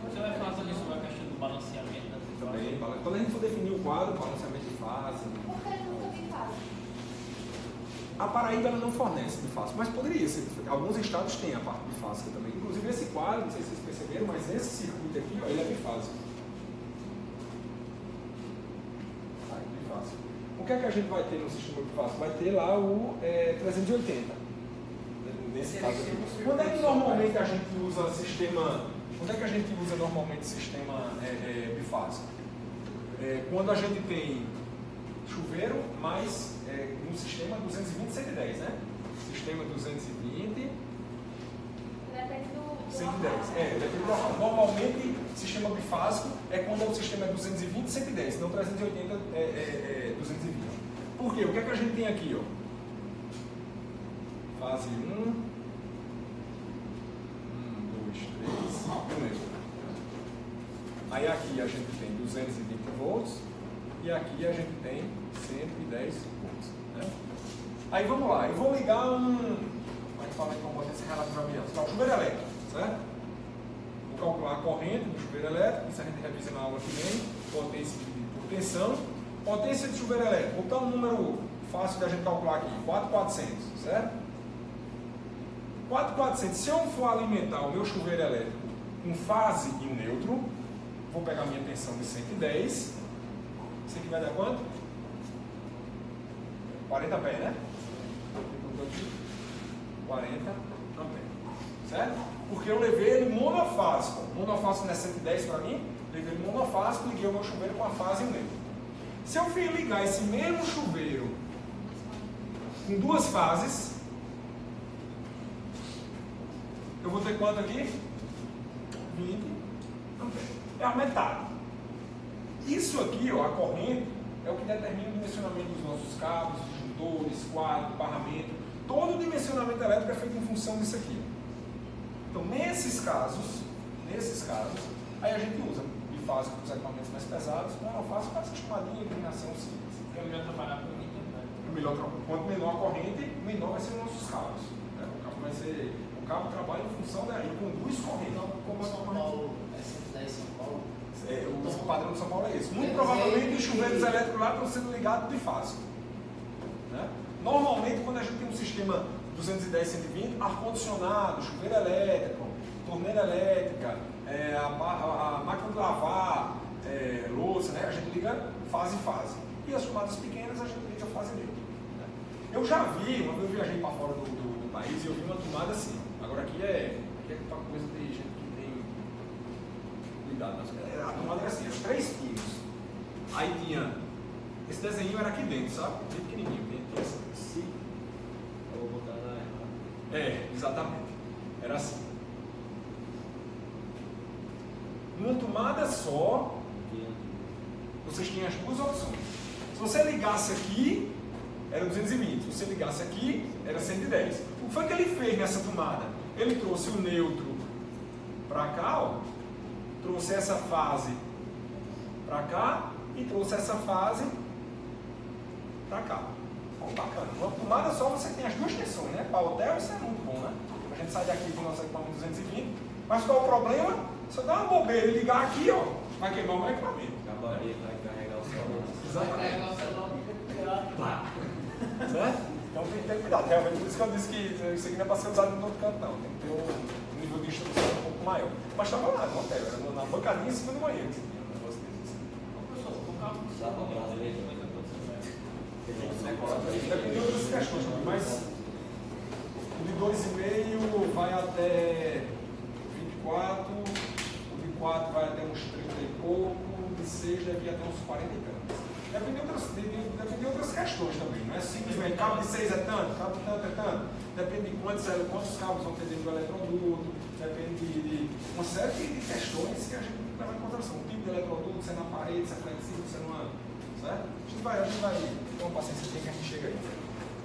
Você vai falar também sobre a questão do balanceamento da trifásica? Também, quando a gente for definir o quadro, balanceamento de fase. Por que nunca tem fase? A Paraíba ela não fornece bifásico, mas poderia ser. Alguns estados têm a parte bifásica também. Inclusive esse quadro, não sei se vocês perceberam, mas esse circuito aqui, ó, ele é bifásico. Bifásico. O que é que a gente vai ter no sistema bifásico? Vai ter lá o 380. Nesse caso aqui. Quando é que normalmente a gente usa sistema? Quando é que a gente usa normalmente sistema bifásico? Quando a gente tem chuveiro mais no sistema 220/110, né? Sistema 220 Depende do 110. Depende do local. Normalmente, sistema bifásico é quando o sistema é 220/110, não 380 220. Por quê? O que é que a gente tem aqui, ó? Fase 1, 2, 3, beleza. Aí aqui a gente tem 220 volts e aqui a gente tem 110 volts. Né? Aí vamos lá, eu vou ligar como é que fala com potência relativamente alta? Chuveiro elétrico, certo? Vou calcular a corrente do chuveiro elétrico, isso a gente revisa na aula que vem, potência por tensão. Potência de chuveiro elétrico, vou botar um número fácil da gente calcular aqui, 4.400, certo? 4.400, se eu for alimentar o meu chuveiro elétrico com fase e um neutro, vou pegar a minha tensão de 110, isso aqui vai dar quanto? 40 pés, né? 40 ampere, certo? Porque eu levei ele monofásico. Monofásico não é 110 para mim? Levei ele monofásico, liguei o meu chuveiro com a fase e o neutro. Se eu for ligar esse mesmo chuveiro com duas fases, eu vou ter quanto aqui? 20 ampere. É a metade. Isso aqui, ó, a corrente, é o que determina o dimensionamento dos nossos cabos, disjuntores, quadro, barramento. Todo o dimensionamento elétrico é feito em função disso aqui. Então, nesses casos, aí a gente usa bifásico para os equipamentos mais pesados, monofásico para essa chamadinha, iluminação simples. É melhor trabalhar com níquel, né? Quanto menor a corrente, menor vai ser os nossos cabos. Né? O cabo trabalha em função da. Ele conduz corrente. Então, como São Paulo é 110 São Paulo? O padrão de São Paulo é esse. Muito provavelmente os chuveiros elétricos lá estão sendo ligados bifásico. Né? Normalmente, quando a gente tem um sistema 210, 120, ar-condicionado, chuveiro elétrico, torneira elétrica, a máquina de lavar, louça, né? A gente liga fase. E as tomadas pequenas a gente liga fase neutro. Né? Eu já vi, uma vez eu viajei para fora do país e eu vi uma tomada assim. Agora aqui é uma coisa de gente que tem cuidado nas coisas. A tomada era assim, eram 3 pinos. Aí tinha. Esse desenho era aqui dentro, sabe? Bem pequenininho, dentro assim. Eu vou botar na errada. Exatamente. Era assim. Numa tomada só, vocês tinham as duas opções. Se você ligasse aqui, era 220. Se você ligasse aqui, era 110. O que foi que ele fez nessa tomada? Ele trouxe o neutro para cá, ó, trouxe essa fase para cá e trouxe essa fase para cá. Bom, bacana. Uma tomada só você tem as duas tensões, né? Para hotel isso é muito bom, né? A gente sai daqui com o nosso equipamento 220, mas qual é o problema? Se eu dar uma bobeira e ligar aqui, ó, vai queimar o meu equipamento. Gabarito vai carregar o celular. Exatamente. Certo? Então tem que ter cuidado. Realmente, por isso que eu disse que isso aqui não é para ser usado em outro canto, não. Tem que ter um nível de instrução um pouco maior. Mas estava lá no hotel, era na bancadinha em cima do banheiro. Que tinha um negócio desse. Professor, o carro Sabe o brasileiro? Depende de outras questões também, mas o de 2,5 vai até 24, o de 4 vai até uns 30 e pouco, o de 6 deve ir até uns 40 e tantos. Depende de outras questões também, não é simplesmente cabo de 6 é tanto, cabo de tanto é tanto. Depende de quantos cabos vão ter dentro do eletroduto, depende de uma série de questões que a gente tem que levar em consideração. O tipo de eletroduto, se é na parede, se é flexível, se é numa. Certo? A gente vai ter uma paciência que a gente chega aí.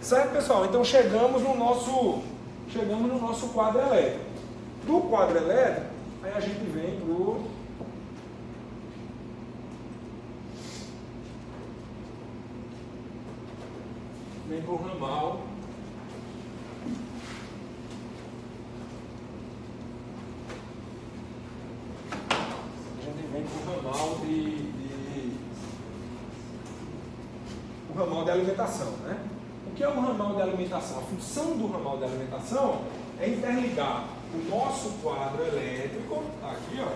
Certo, pessoal? Então chegamos no nosso quadro elétrico. Do quadro elétrico, aí a gente vem pro ramal. A gente vem pro ramal o ramal de alimentação, né? O que é o ramal de alimentação? A função do ramal de alimentação é interligar o nosso quadro elétrico, tá aqui, ó,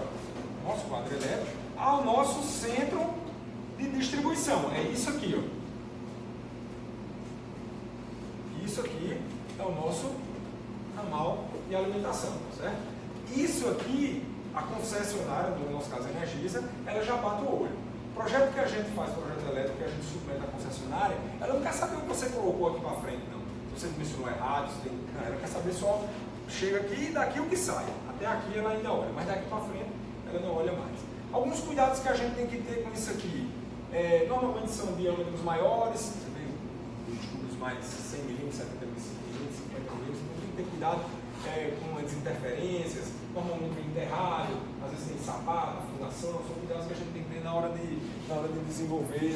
nosso quadro elétrico, ao nosso centro de distribuição. É isso aqui, ó. Isso aqui é o nosso ramal de alimentação, certo? Isso aqui, a concessionária, no nosso caso a Energisa, ela já bate o olho. O projeto que a gente faz, projeto elétrico que a gente submete à concessionária, ela não quer saber o que você colocou aqui para frente, não. Se você mencionou errado, ela quer saber só, chega aqui e daqui o que sai. Até aqui ela ainda olha, mas daqui para frente ela não olha mais. Alguns cuidados que a gente tem que ter com isso aqui, normalmente são diâmetros maiores, você vê os tubos mais 100 mm, 70 mm, 50 mm, então tem que ter cuidado com as interferências, normalmente vem enterrado, às vezes tem sapato, fundação, são cuidados que a gente tem que ter na hora de desenvolver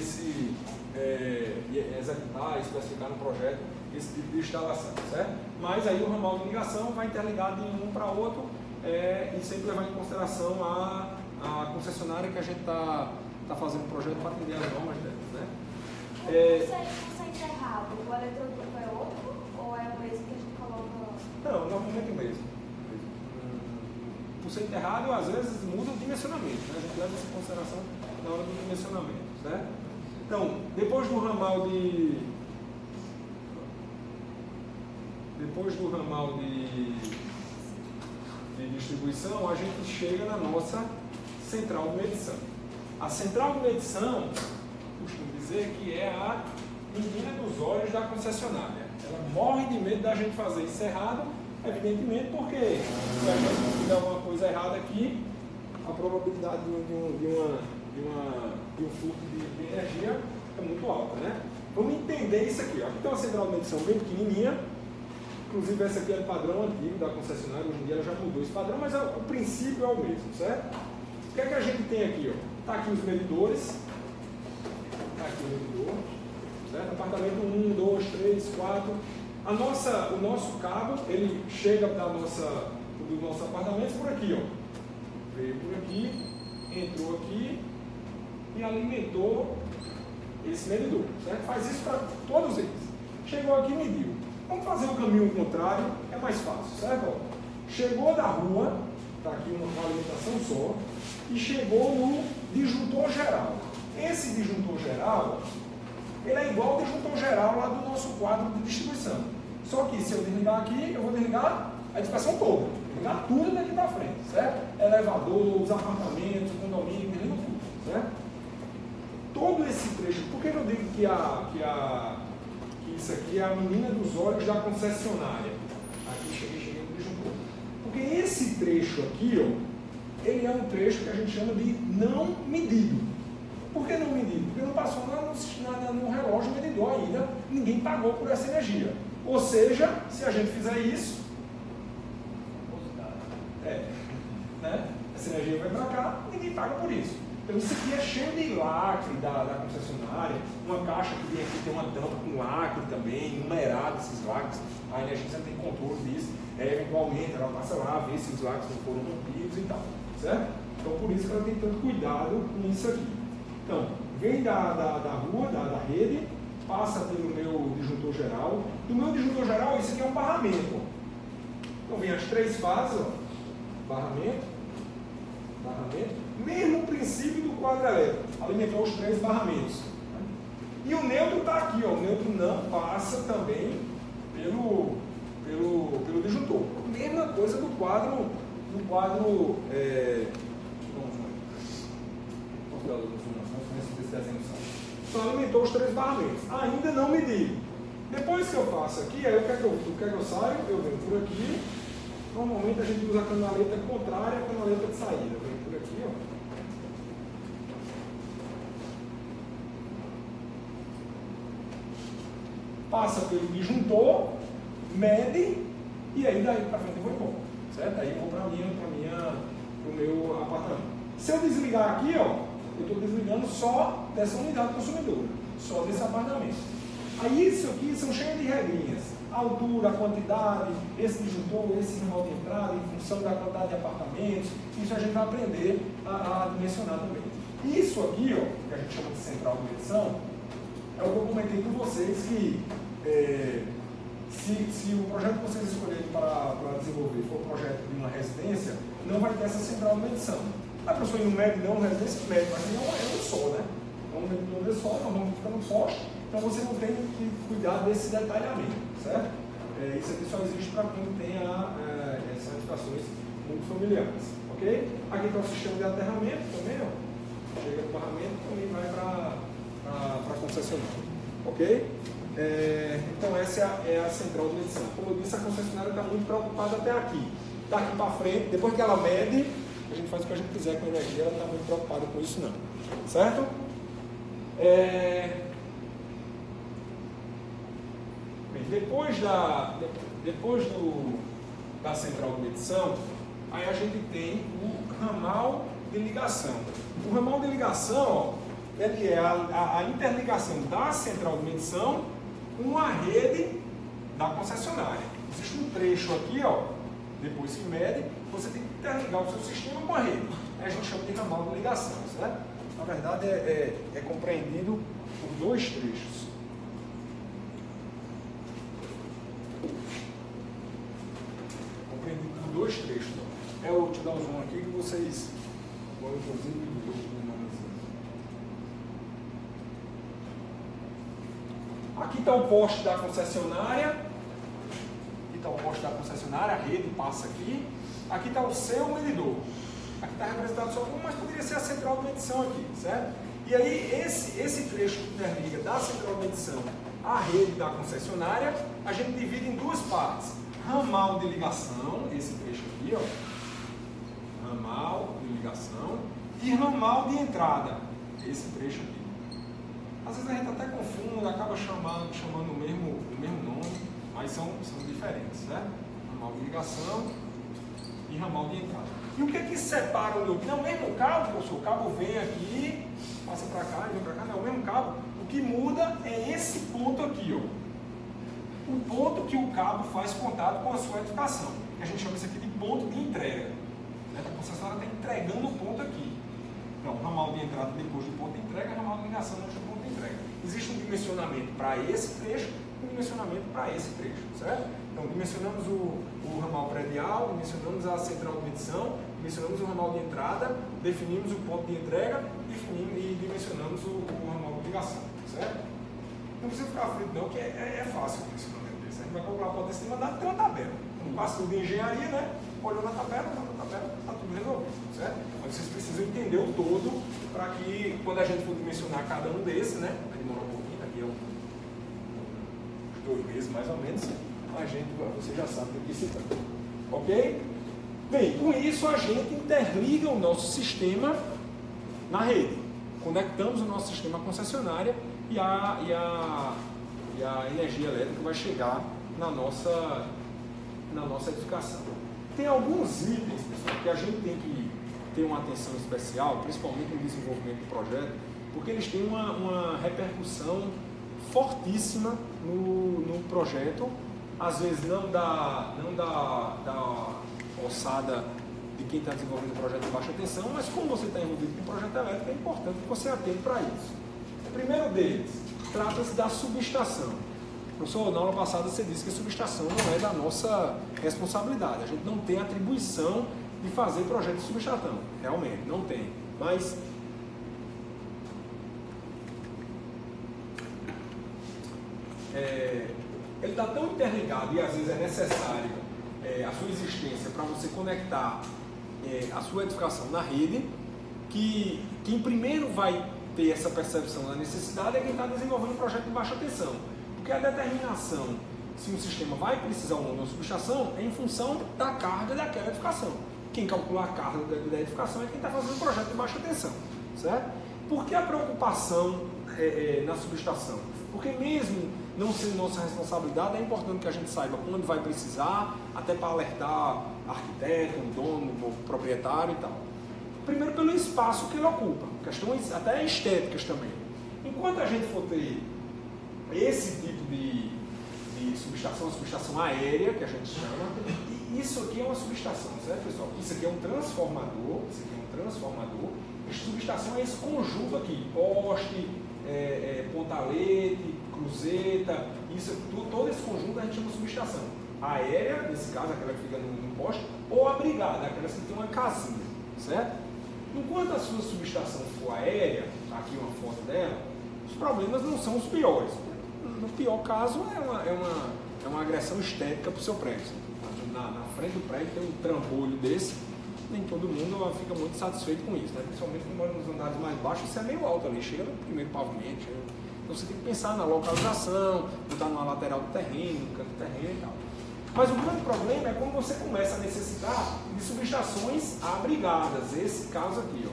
executar, especificar no projeto esse tipo de instalação, certo? Mas aí o ramal de ligação vai interligado de um para outro e sempre levar em consideração a concessionária que a gente está fazendo o projeto para atender as normas delas, né? Se é enterrado, o eletroduto é outro ou é o mesmo que a gente coloca? Não, normalmente o mesmo. Por ser enterrado, às vezes muda o dimensionamento, né? A gente leva isso em consideração na hora do dimensionamento, certo? Então, depois do ramal de distribuição, a gente chega na nossa central de medição. A central de medição, costumo dizer que é a menina dos olhos da concessionária. Ela morre de medo da gente fazer isso errado, evidentemente, porque se a gente fizer alguma coisa errada aqui, a probabilidade de um fluxo de energia é muito alta, né? Vamos entender isso aqui. Aqui tem uma central de medição bem pequenininha. Inclusive essa aqui é o padrão antigo da concessionária. Hoje em dia ela já mudou esse padrão, mas o princípio é o mesmo, certo? O que é que a gente tem aqui? Está aqui os medidores. Está aqui o medidor. Certo? Apartamento 1, 2, 3, 4. O nosso cabo, ele chega do nosso apartamento por aqui, ó. Veio por aqui, entrou aqui e alimentou esse medidor, certo? Faz isso para todos eles. Chegou aqui e mediu. Vamos fazer o caminho contrário, é mais fácil, certo? Ó, chegou da rua, está aqui uma alimentação só, e chegou no disjuntor geral. Esse disjuntor geral, ele é igual ao disjuntor geral lá do nosso quadro de distribuição. Só que se eu desligar aqui, eu vou desligar a edificação toda, desligar tudo daqui para frente, certo? Elevador, os apartamentos, o condomínio, desliga tudo, certo? Todo esse trecho, por que eu digo que isso aqui é a menina dos olhos da concessionária? Aqui cheguei no disjuntor. Porque esse trecho aqui, ó, ele é um trecho que a gente chama de não medido. Por que não medido? Porque não passou no relógio medidor ainda, ninguém pagou por essa energia. Ou seja, se a gente fizer isso, né? Essa energia vai para cá, ninguém paga por isso. Então isso aqui é cheio de lacre da concessionária, uma caixa que vem aqui tem uma tampa com lacre também, numerado esses lacres, a Energisa tem controle disso, eventualmente ela passa lá, vê se os lacres não foram rompidos e tal, certo? Então por isso que ela tem tanto cuidado com isso aqui. Então, vem da rua, da rede, passa pelo meu disjuntor geral. Do meu disjuntor geral, isso aqui é um barramento. Então vem as três fases, ó. Barramento, mesmo princípio do quadro elétrico, alimentou os três barramentos. E o neutro está aqui, ó. O neutro não passa também pelo disjuntor. Mesma coisa do quadro então alimentou os três barramentos. Ainda não medi. Depois que eu faço aqui, aí o que é que eu saio? Eu venho por aqui. Normalmente a gente usa a canaleta contrária à canaleta de saída. Eu venho por aqui, ó. Passa pelo disjuntor, mede e aí daí para frente eu vou embora. Certo? Aí eu vou para o meu apartamento. Se eu desligar aqui, ó, eu estou desligando só dessa unidade consumidora, só desse apartamento. Aí isso aqui são cheios de regrinhas. A altura, a quantidade, esse disjuntor, esse ramal de entrada, em função da quantidade de apartamentos, isso a gente vai aprender a dimensionar também. Isso aqui, ó, que a gente chama de central de medição, é o que eu comentei com vocês que se o projeto que vocês escolherem para desenvolver for um projeto de uma residência, não vai ter essa central de medição. A pessoa não mede, não, residência mede, mas não é um só, né? É um medidor de sol, normalmente fica no poste, então você não tem que cuidar desse detalhamento, certo? Isso aqui só existe para quem tem essas edificações muito familiares, ok? Aqui está o sistema de aterramento também, ó. Chega no barramento e também vai para a concessionária, ok? Então essa é a central de medição. Como eu disse, a concessionária está muito preocupada até aqui. Daqui para frente, depois que ela mede, a gente faz o que a gente quiser com a energia, ela não está muito preocupada com isso não, certo? Bem, depois da central de medição, aí a gente tem o ramal de ligação. O ramal de ligação, ó, ele é a interligação da central de medição com a rede da concessionária. Existe um trecho aqui, ó, depois que mede, você tem que interligar o seu sistema com a rede. Aí a gente chama de ramal de ligação, certo? Na verdade, é compreendido por dois trechos. Compreendido por dois trechos. Eu vou te dar um zoom aqui que vocês vão, inclusive, ver. Aqui está o poste da concessionária. Aqui está o poste da concessionária, a rede passa aqui. Aqui está o seu medidor. Aqui está representado só um, mas poderia ser a central de medição aqui, certo? E aí, esse trecho que interliga da central de medição à rede da concessionária, a gente divide em duas partes. Ramal de ligação, esse trecho aqui, ó. Ramal de ligação. E ramal de entrada, esse trecho aqui. Às vezes a gente até confunde, acaba chamando o mesmo nome, mas são diferentes, né? Ramal de ligação e ramal de entrada. E o que é que separa o loop? Não, o mesmo cabo, professor, o cabo vem aqui, passa para cá e vem para cá, não, o mesmo cabo. O que muda é esse ponto aqui, ó. O ponto que o cabo faz contato com a sua edificação. A gente chama isso aqui de ponto de entrega. Né? A concessionária está entregando o ponto aqui. Então, ramal de entrada depois do ponto de entrega, ramal de ligação antes do ponto de entrega. Existe um dimensionamento para esse trecho e um dimensionamento para esse trecho, certo? Então, dimensionamos o ramal predial, dimensionamos a central de medição, dimensionamos o ramal de entrada, definimos o ponto de entrega e dimensionamos o ramal de ligação, certo? Não precisa ficar aflito não, que é fácil o dimensionamento desse. A gente vai calcular a potência em cima da tem uma tabela. Como quase tudo de engenharia, né? Olhou na tabela, está tudo resolvido, certo? Mas vocês precisam entender o todo para que, quando a gente for dimensionar cada um desses, né? Vai demorar um pouquinho, daqui a uns 2 meses mais ou menos, você já sabe do que se trata. Ok? Bem, com isso a gente interliga o nosso sistema na rede. Conectamos o nosso sistema à concessionária e a energia elétrica vai chegar na nossa edificação. Tem alguns itens, pessoal, que a gente tem que ter uma atenção especial, principalmente no desenvolvimento do projeto, porque eles têm uma repercussão fortíssima no projeto. Às vezes não da ossada de quem está desenvolvendo o projeto de baixa tensão, mas como você está envolvido com o projeto elétrico, é importante que você atente para isso. O primeiro deles, trata-se da subestação. Professor, na aula passada você disse que a subestação não é da nossa responsabilidade. A gente não tem atribuição de fazer projeto de subestação. Realmente, não tem. Mas ele está tão interligado e às vezes é necessário a sua existência para você conectar a sua edificação na rede, que quem primeiro vai ter essa percepção da necessidade é quem está desenvolvendo um projeto de baixa tensão. Porque a determinação se um sistema vai precisar ou não de uma subestação é em função da carga daquela edificação. Quem calcula a carga da edificação é quem está fazendo o projeto de baixa tensão, certo? Por que a preocupação na subestação? Porque mesmo não sendo nossa responsabilidade, é importante que a gente saiba quando vai precisar, até para alertar arquiteto, o dono, o proprietário e tal. Primeiro pelo espaço que ele ocupa, questões até estéticas também. Enquanto a gente for ter esse tipo de subestação, a subestação aérea, que a gente chama, e isso aqui é uma subestação, certo, pessoal? Isso aqui é um transformador, a subestação é esse conjunto aqui, poste, pontalete, cruzeta, todo esse conjunto a gente chama de subestação. A aérea, nesse caso, aquela que fica no poste, ou a brigada, aquelas que tem uma casinha, certo? Enquanto a sua subestação for aérea, aqui uma foto dela, os problemas não são os piores. No pior caso, é uma agressão estética para o seu prédio. Na frente do prédio tem um trambolho desse, nem todo mundo fica muito satisfeito com isso, né? Principalmente quem mora nos andares mais baixos, isso é meio alto ali, chega no primeiro pavimento. Então você tem que pensar na localização, botar numa lateral do terreno, no canto do terreno e tal. Mas o grande problema é quando você começa a necessitar de subestações abrigadas, esse caso aqui, ó.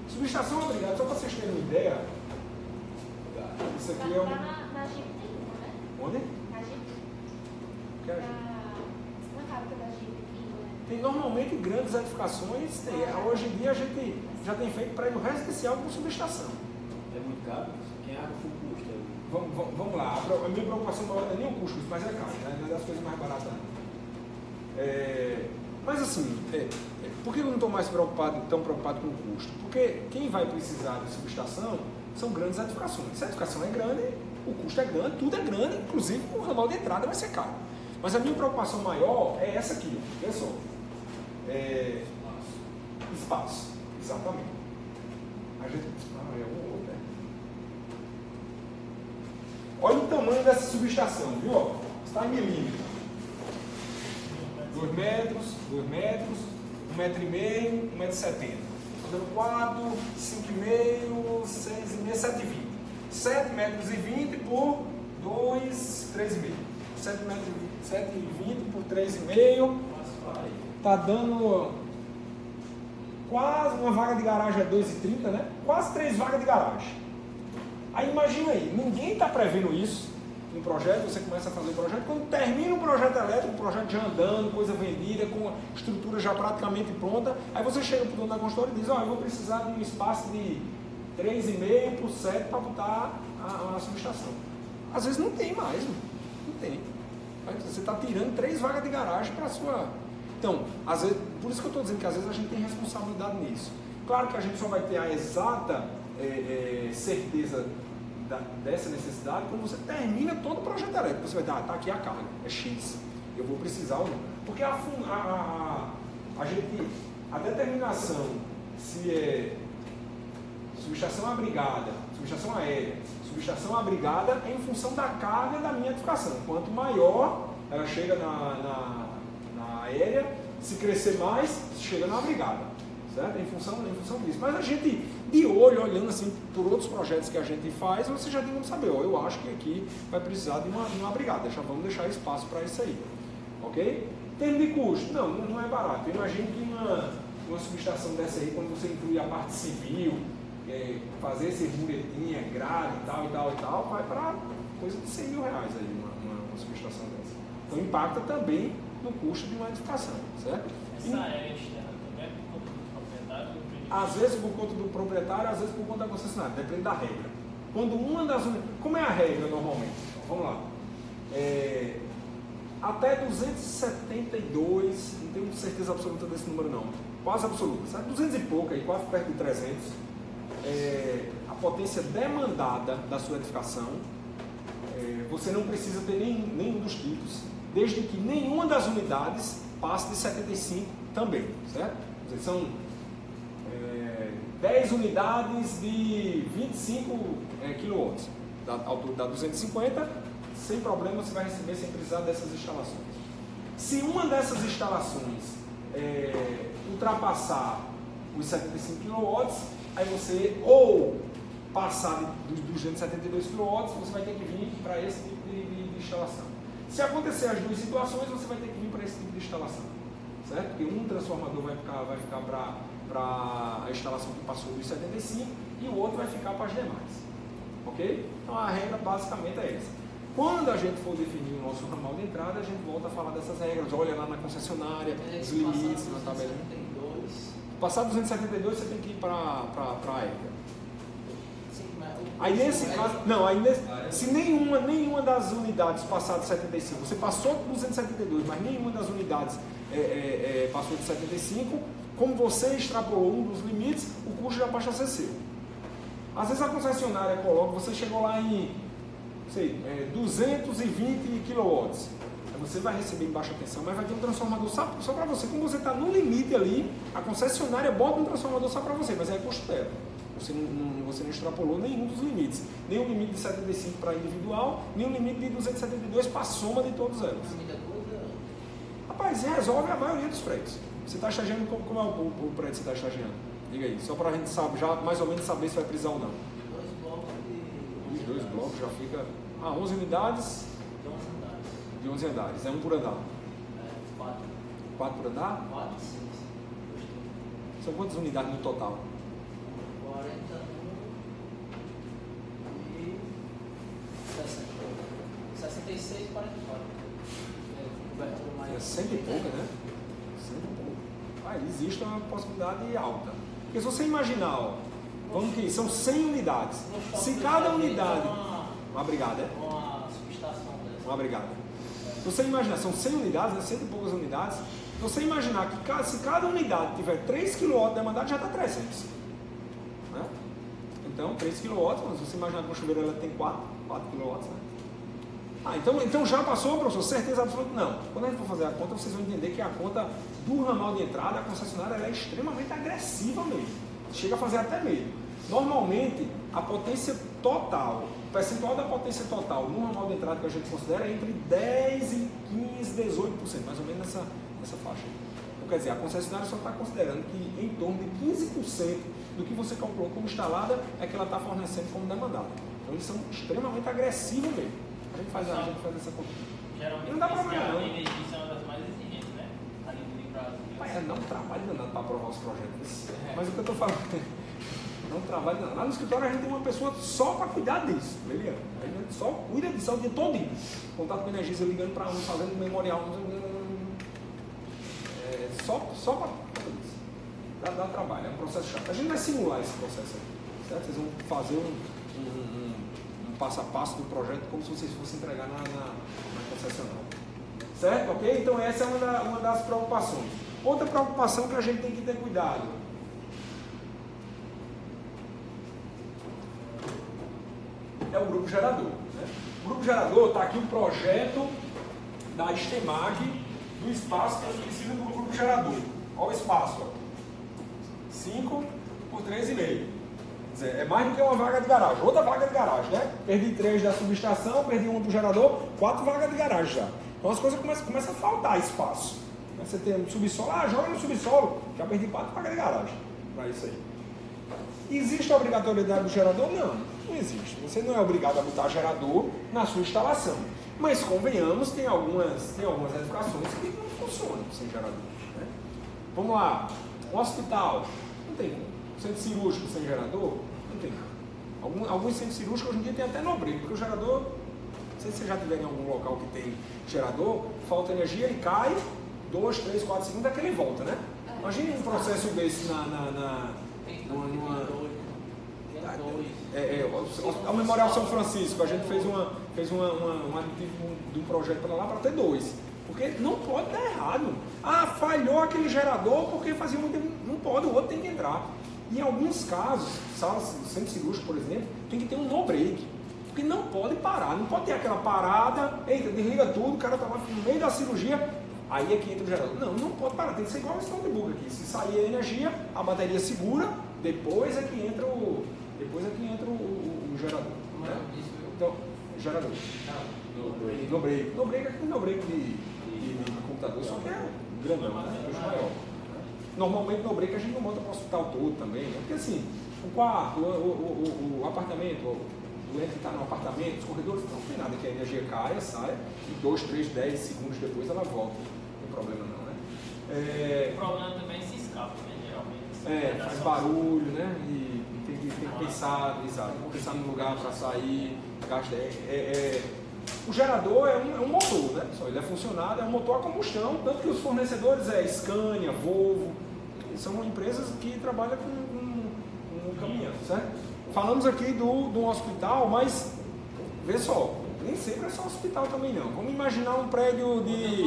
Subestação abrigada, só para vocês terem uma ideia, isso aqui é um... Na Jeep tem uma, né? Onde? Na Jeep. Que é a Jeep? Na fábrica da Jeep aqui, né? Tem normalmente grandes edificações, hoje em dia a gente já tem feito prédio residencial com subestação. É muito caro? Quem abre o custo? Vamos lá, a minha preocupação maior não é nem o custo, mas é caro, né? Não é das coisas mais baratas. Mas assim, por que eu não estou mais tão preocupado com o custo? Porque quem vai precisar de subestação são grandes edificações. Se a edificação é grande, o custo é grande, tudo é grande, inclusive o ramal de entrada vai ser caro. Mas a minha preocupação maior é essa aqui, olha só. Espaço, exatamente. A gente... é um outro, né? Olha o tamanho dessa subestação, viu? Está em milímetros. 2 metros, 1,5 metros, 1,5 metro, 1,70 metro. Dando 4, 5,5, 6,5, 7,20. 7,20 metros por 2, 3,5. 7,20 por 3,5. Está dando quase uma vaga de garagem, é 2,30, né? Quase 3 vagas de garagem. Aí imagina aí, ninguém está prevendo isso no projeto, você começa a fazer o projeto, quando termina o projeto elétrico, o projeto já andando, coisa vendida, com a estrutura já praticamente pronta, aí você chega para o dono da consultora e diz, eu vou precisar de um espaço de 3,5 por 7 para botar a subestação. Às vezes não tem mais, não tem. Você está tirando 3 vagas de garagem para a sua... Então, às vezes, por isso que eu estou dizendo que às vezes a gente tem responsabilidade nisso. Claro que a gente só vai ter a exata certeza dessa necessidade quando você termina todo o projeto elétrico. Você vai dar, tá aqui a carga, é X, eu vou precisar ou não. Porque a determinação se é subestação abrigada, subestação aérea, subestação abrigada é em função da carga da minha edificação. Quanto maior ela chega na aérea, se crescer mais, chega na abrigada. Certo? Em função disso. Mas a gente, de olho, olhando assim por outros projetos que a gente faz, você já tem como saber, eu acho que aqui vai precisar de uma brigada, vamos deixar espaço para isso aí. Ok? Termo de custo, não é barato. Imagina que uma subestação dessa aí, quando você inclui a parte civil, fazer esse muretinha, grade e tal, vai para coisa de 100 mil reais aí, uma subestação dessa. Então impacta também no custo de uma edificação, certo? Essa área externa também é por conta do proprietário? Às vezes por conta do proprietário, às vezes por conta da concessionária, depende da regra. Quando uma das unidades... Como é a regra normalmente? Vamos lá. Até 272, não tenho certeza absoluta desse número não, quase absoluta, sabe? 200 e pouco, aí, quase perto de 300, a potência demandada da sua edificação, você não precisa ter nenhum dos títulos, desde que nenhuma das unidades passe de 75 também, certo? Quer dizer, são 10 unidades de 25 kW, da altura da 250, sem problema você vai receber sem precisar dessas instalações. Se uma dessas instalações ultrapassar os 75 kW, aí você ou passar dos 272 kW, você vai ter que vir para esse tipo de instalação. Se acontecer as duas situações, você vai ter que vir para esse tipo de instalação, certo? Porque um transformador vai ficar para a instalação que passou dos 75 e o outro vai ficar para as demais, ok? Então a regra basicamente é essa. Quando a gente for definir o nosso ramal de entrada, a gente volta a falar dessas regras, olha lá na concessionária, os limites, na tabela. Passar 272, você tem que ir para a aérea. Aí nesse caso, se nenhuma das unidades passar de 75, você passou de 272, mas nenhuma das unidades passou de 75, como você extrapolou um dos limites, o custo já passa a ser seu. Às vezes a concessionária coloca, você chegou lá em 220 kW, aí você vai receber em baixa tensão, mas vai ter um transformador só para você. Como você está no limite ali, a concessionária bota um transformador só para você, mas é custo dela. Você não extrapolou nenhum dos limites. Nem o limite de 75 para individual, nem o limite de 272 para a soma de todos eles. Rapaz, resolve a maioria dos prédios. Você está estagiando, como é o prédio que você está estagiando? Diga aí, só para a gente já mais ou menos saber se vai precisar ou não. 2 blocos já fica... 11 unidades? De 11 andares. É um por andar? 4. 4 por andar? 4 e 6. São quantas unidades no total? 41 e 60. 66 e 44. Cobertura mais. 100 e pouca, né? 100 e pouco. Existe uma possibilidade alta. Porque se você imaginar, ó, vamos que são 100 unidades. Se cada unidade... Uma brigada, Uma subestação dessa. Uma brigada. Se você imaginar, são 100 unidades, né? 100 e poucas unidades. Se você imaginar que se cada unidade tiver 3 kW demandado, já está 300. Né? Então, 3 kW, mas se você imaginar que uma chuveira ela tem 4 kW, né? Então já passou, professor? Certeza absoluta? Não. Quando a gente for fazer a conta, vocês vão entender que a conta do ramal de entrada, a concessionária, ela é extremamente agressiva mesmo. Chega a fazer até medo. Normalmente, a potência total, o percentual da potência total no ramal de entrada que a gente considera é entre 10 e 15, 18%, mais ou menos nessa faixa. Então, quer dizer, a concessionária só está considerando que em torno de 15% do que você calculou como instalada é que ela está fornecendo como demandada. Então, eles são extremamente agressivos mesmo. A gente faz essa conta. Geralmente, não dá problema, não. A energia é uma das mais exigentes, né? A nível de Brasil. Não trabalho danado para aprovar os projetos. Mas o que eu estou falando... Não trabalha nada. Lá no escritório a gente tem uma pessoa só para cuidar disso, Liliana. A gente só cuida disso o dia todinho. Contato com energia, ligando para um, fazendo memorial. Só para isso. Dá trabalho, é um processo chato. A gente vai simular esse processo aqui, certo? Vocês vão fazer um passo a passo do projeto como se vocês fossem entregar na concessionária. Certo? Ok? Então essa é uma das preocupações. Outra preocupação que a gente tem que ter cuidado. É o grupo gerador. Né? O grupo gerador está aqui o projeto da Estemag do espaço que a gente precisa do grupo gerador. Olha o espaço. Ó. 5 por 3,5. Quer dizer, é mais do que uma vaga de garagem. Outra vaga de garagem, né? Perdi 3 da subestação, perdi 1 do gerador, 4 vagas de garagem já. Então as coisas começam a faltar espaço. Você tem um subsolo, joga no subsolo, já perdi 4 vagas de garagem para isso aí. Existe a obrigatoriedade do gerador? Não existe. Você não é obrigado a botar gerador na sua instalação. Mas convenhamos, tem algumas edificações que não funcionam sem gerador. Né? Vamos lá, um hospital, não tem como. Centro cirúrgico sem gerador, não tem como. Alguns centros cirúrgicos hoje em dia tem até no brego, porque o gerador, não sei se você já tiver em algum local que tem gerador, falta energia, ele cai, 2, 3, 4 segundos, é que ele volta, né? Imagine um processo desse o Memorial São Francisco, a gente fez um aditivo de um projeto para lá para ter 2. Porque não pode dar errado. Falhou aquele gerador porque fazia muito. Não pode, o outro tem que entrar. E em alguns casos, salas do centro cirúrgico, por exemplo, tem que ter um no break. Porque não pode parar, não pode ter aquela parada, eita, desliga tudo, o cara está lá no meio da cirurgia, aí é que entra o gerador. Não pode parar, tem que ser igual esse notebook aqui. Se sair a energia, a bateria segura, depois é que entra o gerador. Né? Então, gerador. No break aqui no break de computador, só que é grandão, né? Maior. Normalmente no break a gente não monta para o hospital todo também, né? Porque assim, o quarto, o apartamento, o doente que está no apartamento, os corredores, não tem nada que a energia caia, saia, e 2, 3, 10 segundos depois ela volta. Não tem problema não, né? O problema também se escapa, né? Geralmente. Faz barulho, né? E tem que pensar, exato, pensar no lugar para sair, gasta. O gerador é um motor, né? Só ele é funcionado, é um motor a combustão, tanto que os fornecedores Scania, Volvo, são empresas que trabalham com caminhão, certo? Falamos aqui do hospital, mas vê só, nem sempre é só hospital também não. Vamos imaginar um prédio de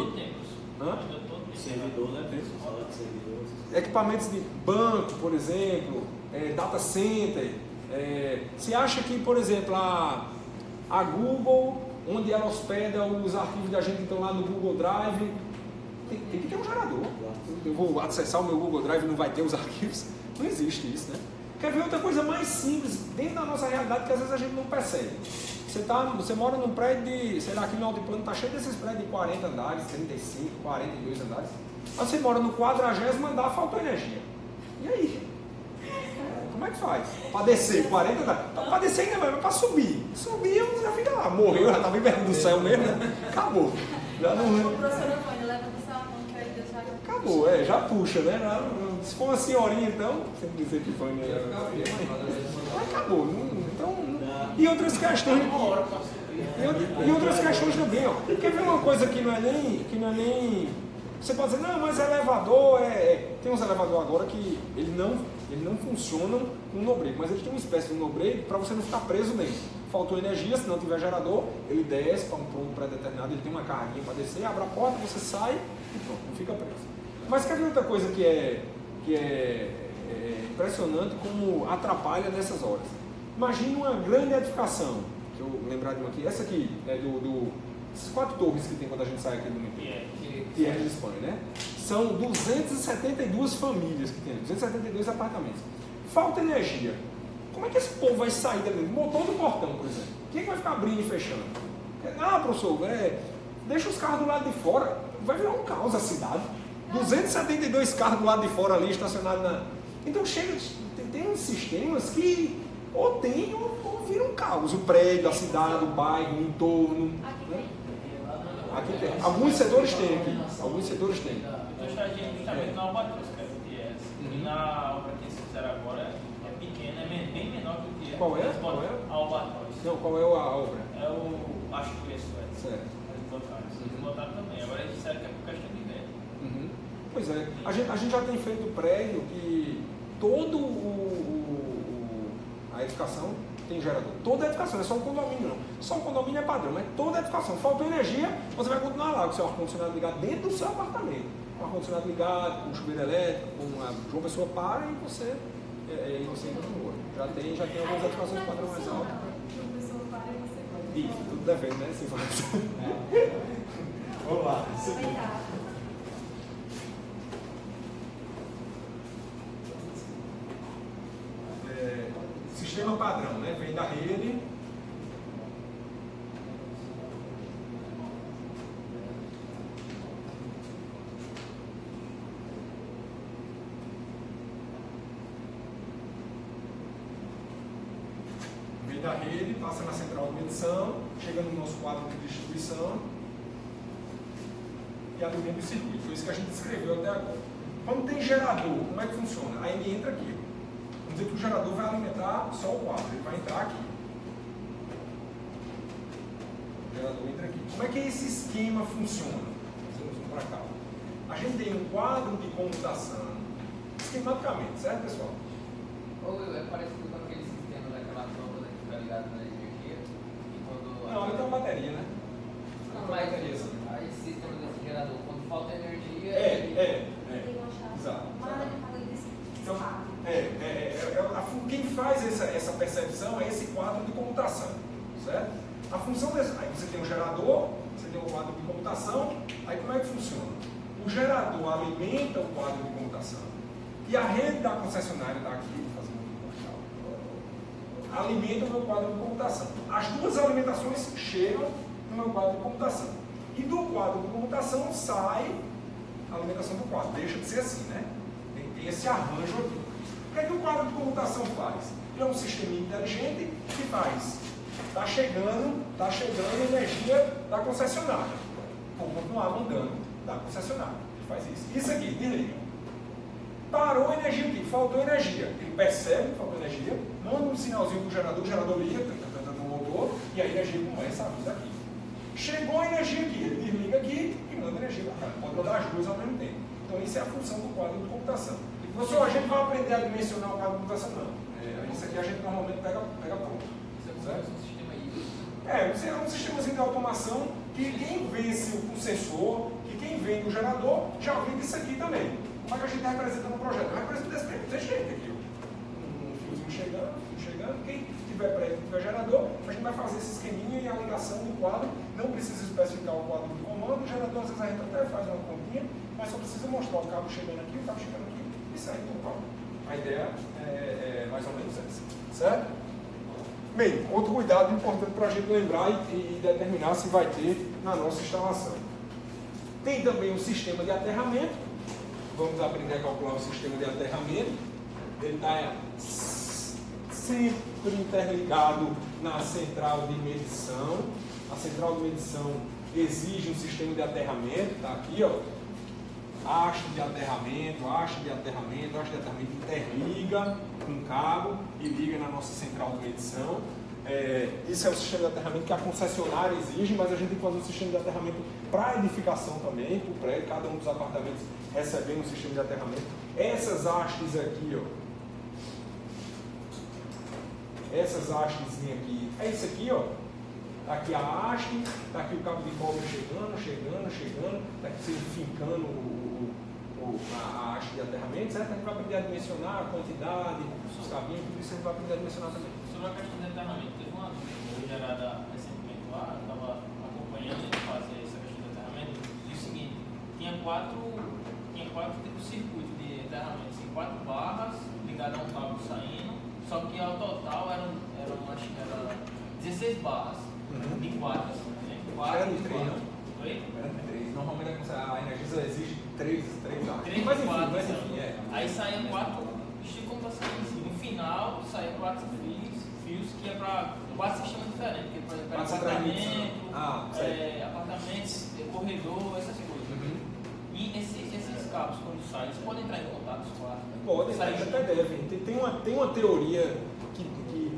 servidor, né? Fala de servidores. Equipamentos de banco, por exemplo, data center. Você acha que, por exemplo, a Google, onde ela hospeda os arquivos da gente que estão lá no Google Drive, tem que ter um gerador. Eu vou acessar o meu Google Drive e não vai ter os arquivos? Não existe isso, né? Quer ver outra coisa mais simples, dentro da nossa realidade, que às vezes a gente não percebe. Você mora num prédio de, sei lá, aqui no altiplano está cheio desses prédios de 40 andares, 35, 42 andares. Mas você mora no 40º andar, faltou energia. E aí? Como é que faz? Para descer 40 andares? Para descer ainda vai, mas para subir. Subir, já fica lá. Morreu, já estava inverno do céu mesmo, né? Acabou. Já não... O professor Antônio leva do salão, que aí Deus já... Acabou, já puxa, né? Se for uma senhorinha, então, sempre dizer que foi, né? Acabou. Então, e outras questões. E outras questões também, ó. Quer ver uma coisa que não é nem. Você pode dizer, não, mas elevador tem uns elevadores agora que eles não funcionam com no-break, mas eles têm uma espécie de no-break para você não ficar preso dentro. Faltou energia, se não tiver gerador, ele desce para um ponto pré-determinado, ele tem uma carguinha para descer, abre a porta, você sai e pronto, não fica preso. Mas quer ver outra coisa que é impressionante como atrapalha nessas horas? Imagina uma grande edificação, deixa eu lembrar de uma aqui, essa aqui é essas 4 torres que tem quando a gente sai aqui do Nipim. Pierre de Espanha, né? São 272 famílias que tem, 272 apartamentos. Falta energia. Como é que esse povo vai sair dali? Motor do portão, por exemplo. Quem é que vai ficar abrindo e fechando? Professor, deixa os carros do lado de fora. Vai virar um caos a cidade. 272 carros do lado de fora ali estacionados na... Então tem uns sistemas que ou tem ou vira um caos. O prédio, a cidade, o bairro, o entorno. Né? Aqui tem. Alguns setores têm aqui. Alguns setores têm. Eu estou justamente na Albatros, que é o TS. E na obra que eles fizeram agora é pequeno, é bem menor que o que é. Qual é? Eles botam Qual é? A Albatroz. Não, qual é a obra? É o. Acho que isso é. Certo. Eles botaram. Eles botaram também. Agora eles disseram que é por questão de venda. Uhum. Pois é, a gente já tem feito prédio que todo a edificação tem gerador. Toda a edificação, não é só um condomínio não. Só um condomínio é padrão, mas toda a edificação. Faltou energia, você vai continuar lá com o seu ar-condicionado ligado dentro do seu apartamento. Com o ar-condicionado ligado, com o chuveiro elétrico, com a João Pessoa para e você continua. Já tem algumas edificações de padrão mais alto. Isso, tudo depende, né? Se vamos lá. Isso aqui. Sistema padrão, né? Vem da rede. Vem da rede, passa na central de medição, chega no nosso quadro de distribuição e alimenta o circuito. Foi isso que a gente descreveu até agora. Quando tem gerador, como é que funciona? Aí ele entra aqui. Vamos dizer que o gerador vai alimentar só o quadro, ele vai entrar aqui. O gerador entra aqui. Como é que esse esquema funciona? Vamos para cá. A gente tem um quadro de comutação, esquematicamente, certo, pessoal? Ou é parecido com aquele sistema daquela tromba que fica ligada na energia? E quando Não, ele tem uma bateria, né? Não, mas aí esse sistema desse gerador, quando falta energia... Exato. Então, Então, quem faz essa percepção é esse quadro de comutação, certo? A função desse... Aí você tem um gerador, você tem um quadro de comutação, aí como é que funciona? O gerador alimenta o quadro de comutação e a rede da concessionária está aqui, alimenta o meu quadro de computação. As duas alimentações chegam no meu quadro de computação. E do quadro de computação sai a alimentação do quadro. Deixa de ser assim, né? Tem esse arranjo aqui. O que é que o quadro de computação faz? Ele é um sistema inteligente que faz. Está chegando energia da concessionária. Vou continuar mandando da concessionária. Ele faz isso. Isso aqui, desliga. Parou a energia aqui, faltou energia. Ele percebe que faltou energia, manda um sinalzinho para o gerador liga, no motor, e a energia começa a vir daqui. Chegou a energia aqui, ele desliga aqui e manda energia para cá. Pode rodar as duas ao mesmo tempo. Então, isso é a função do quadro de computação. Professor, a gente vai aprender a dimensionar o quadro de computação? Não. Isso aqui a gente normalmente pega pronto. Certo? Você é um sistemazinho de automação que quem vence o sensor, que quem vende o gerador, já vende isso aqui também. Como é que a gente representa no projeto? Representa desse jeito aqui. Um fiozinho chegando, quem tiver prédio, tiver gerador, a gente vai fazer esse esqueminha e a ligação do quadro. Não precisa especificar o quadro de comando, o gerador às vezes a gente até faz uma continha, mas só precisa mostrar o cabo chegando aqui, o cabo chegando aqui e sair do quadro. A ideia é mais ou menos essa. Certo? Bem, outro cuidado importante para a gente lembrar e determinar se vai ter na nossa instalação. Tem também um sistema de aterramento. Vamos aprender a calcular o sistema de aterramento. Ele está sempre interligado na central de medição. A central de medição exige um sistema de aterramento. Está aqui, ó. Haste de aterramento interliga com cabo e liga na nossa central de medição. Isso é o sistema de aterramento que a concessionária exige, mas a gente tem que fazer um sistema de aterramento para a edificação também, para o prédio, cada um dos apartamentos recebendo um sistema de aterramento. Essas hastes aqui, ó. Essas hastes aqui, é isso aqui, ó. Está aqui a haste, está aqui o cabo de cobre chegando, está aqui você fincando a haste de aterramento, certo? A gente vai aprender a dimensionar a quantidade, os cabinhos, tudo isso a gente vai aprender a dimensionar também. Sobre a questão de aterramento, teve uma dúvida gerada recentemente lá, eu estava acompanhando ele fazer essa questão de aterramento, e o seguinte, tinha quatro tipos de circuito de aterramento, assim, 4 barras ligadas a um cabo saindo, só que ao total eram 16 barras de 4, assim, né? 4 era de 3, não? Oi? Era de 3. Normalmente a Energisa exige 3 arcos. 3 mas e 4, enfim, Aí saíam 4, como está saindo, no final saíam 4 fios que é para 4 sistemas diferentes, que é para apartamento, apartamentos, corredor, essas coisas. E esses cabos, quando saem, eles podem entrar em contato os quatro? Podem, Sair até junto? devem. Tem uma teoria que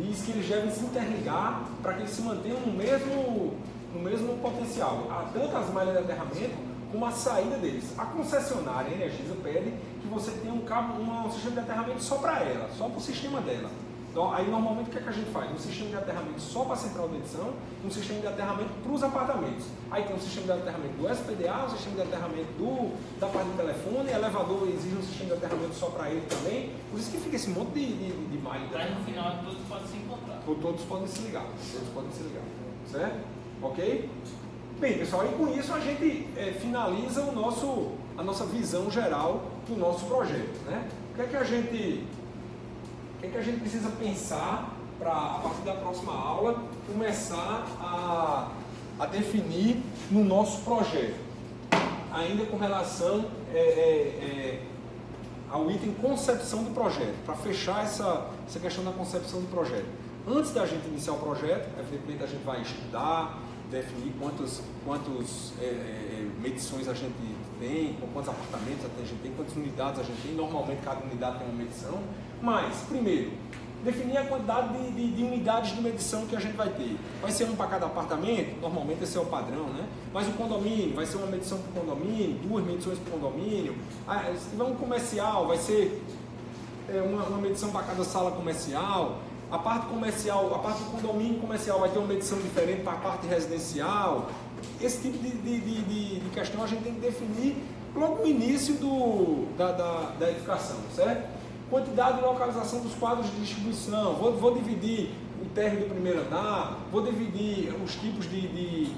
diz que eles devem se interligar para que eles se mantenham no mesmo potencial. Tanto as malhas de aterramento como a saída deles. A concessionária, a Energisa, pede que você tenha um sistema de aterramento só para ela, só para o sistema dela. Então, aí normalmente o que é que a gente faz? Um sistema de aterramento só para a central de medição e um sistema de aterramento para os apartamentos. Aí tem um sistema de aterramento do SPDA, um sistema de aterramento da parte do telefone, elevador exige um sistema de aterramento só para ele também. Por isso que fica esse monte de malha. Aí no final todos podem se encontrar. Todos podem se ligar. Todos podem se ligar. Certo? Ok? Bem, pessoal, e com isso a gente finaliza a nossa visão geral do nosso projeto. Né? O que é que a gente precisa pensar para, a partir da próxima aula, começar a definir no nosso projeto? Ainda com relação ao item concepção do projeto, para fechar essa questão da concepção do projeto. Antes da gente iniciar o projeto, evidentemente a gente vai estudar, definir quantas medições a gente tem, quantos apartamentos a gente tem, quantas unidades a gente tem. Normalmente cada unidade tem uma medição. Mas, primeiro, definir a quantidade de unidades de medição que a gente vai ter. Vai ser um para cada apartamento? Normalmente esse é o padrão, né? Mas o condomínio, vai ser uma medição para o condomínio, 2 medições para o condomínio. Se tiver um comercial, vai ser uma medição para cada sala comercial. A parte comercial, a parte do condomínio comercial vai ter uma medição diferente para a parte residencial. Esse tipo de questão a gente tem que definir logo no início da edificação, certo? Quantidade e localização dos quadros de distribuição. Vou dividir o térreo do primeiro andar, vou dividir os tipos de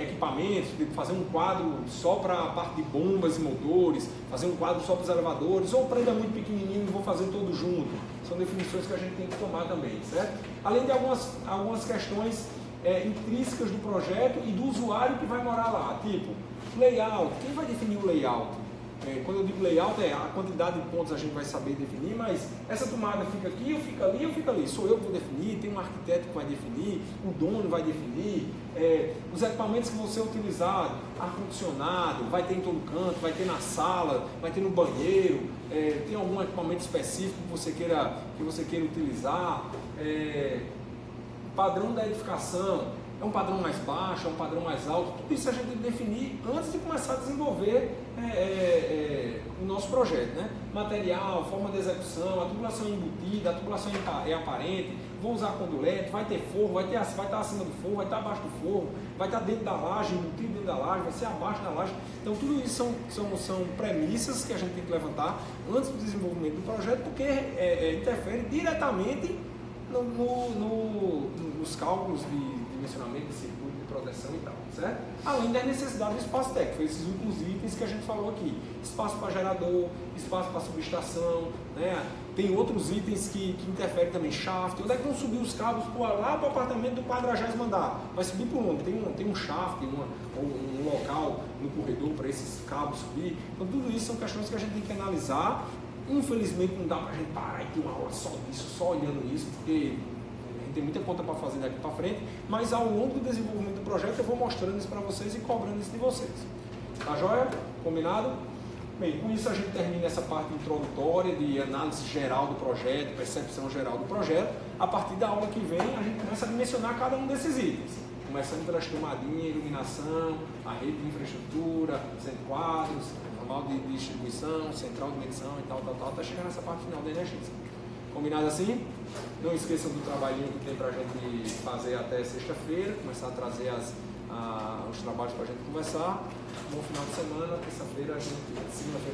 equipamentos, fazer um quadro só para a parte de bombas e motores, fazer um quadro só para os elevadores, ou prenda muito pequenininho e vou fazer todo junto. São definições que a gente tem que tomar também, certo? Além de algumas questões intrínsecas do projeto e do usuário que vai morar lá, tipo layout. Quem vai definir o layout? Quando eu digo layout, a quantidade de pontos a gente vai saber definir, mas essa tomada fica aqui, ou fica ali, ou fica ali. Sou eu que vou definir, tem um arquiteto que vai definir, o dono vai definir, os equipamentos que vão ser utilizados, ar-condicionado, vai ter em todo canto, vai ter na sala, vai ter no banheiro, tem algum equipamento específico que você queira utilizar, padrão da edificação. É um padrão mais baixo, é um padrão mais alto, tudo isso a gente tem que definir antes de começar a desenvolver o nosso projeto, né? Material, forma de execução, a tubulação embutida, a tubulação é aparente, vou usar condulete, vai ter forro, vai estar acima do forro, vai estar abaixo do forro, vai estar dentro da laje, embutido dentro da laje, vai ser abaixo da laje. Então tudo isso são premissas que a gente tem que levantar antes do desenvolvimento do projeto, porque interfere diretamente nos cálculos de dimensionamento de circuito de proteção e tal, certo? Além da necessidade do espaço técnico, foi esses últimos itens que a gente falou aqui. Espaço para gerador, espaço para subestação, né? Tem outros itens que interferem também, shaft. Onde é que vão subir os cabos lá para o apartamento do 40º andar? Vai subir por onde? Tem um shaft, um local no corredor para esses cabos subir. Então tudo isso são questões que a gente tem que analisar. Infelizmente não dá para a gente parar e ter uma aula só disso, só olhando isso, porque tem muita conta para fazer daqui para frente, mas ao longo do desenvolvimento do projeto eu vou mostrando isso para vocês e cobrando isso de vocês. Tá joia? Combinado? Bem, com isso a gente termina essa parte introdutória de análise geral do projeto, percepção geral do projeto. A partir da aula que vem a gente começa a dimensionar cada um desses itens, começando pelas tomadinhas, iluminação, a rede de infraestrutura, centro de quadros, normal de distribuição, central de medição e tal, até chegar nessa parte final da energia. Combinado assim? Não esqueçam do trabalhinho que tem para a gente fazer até sexta-feira, começar a trazer os trabalhos para a gente conversar. Bom final de semana, terça-feira, segunda-feira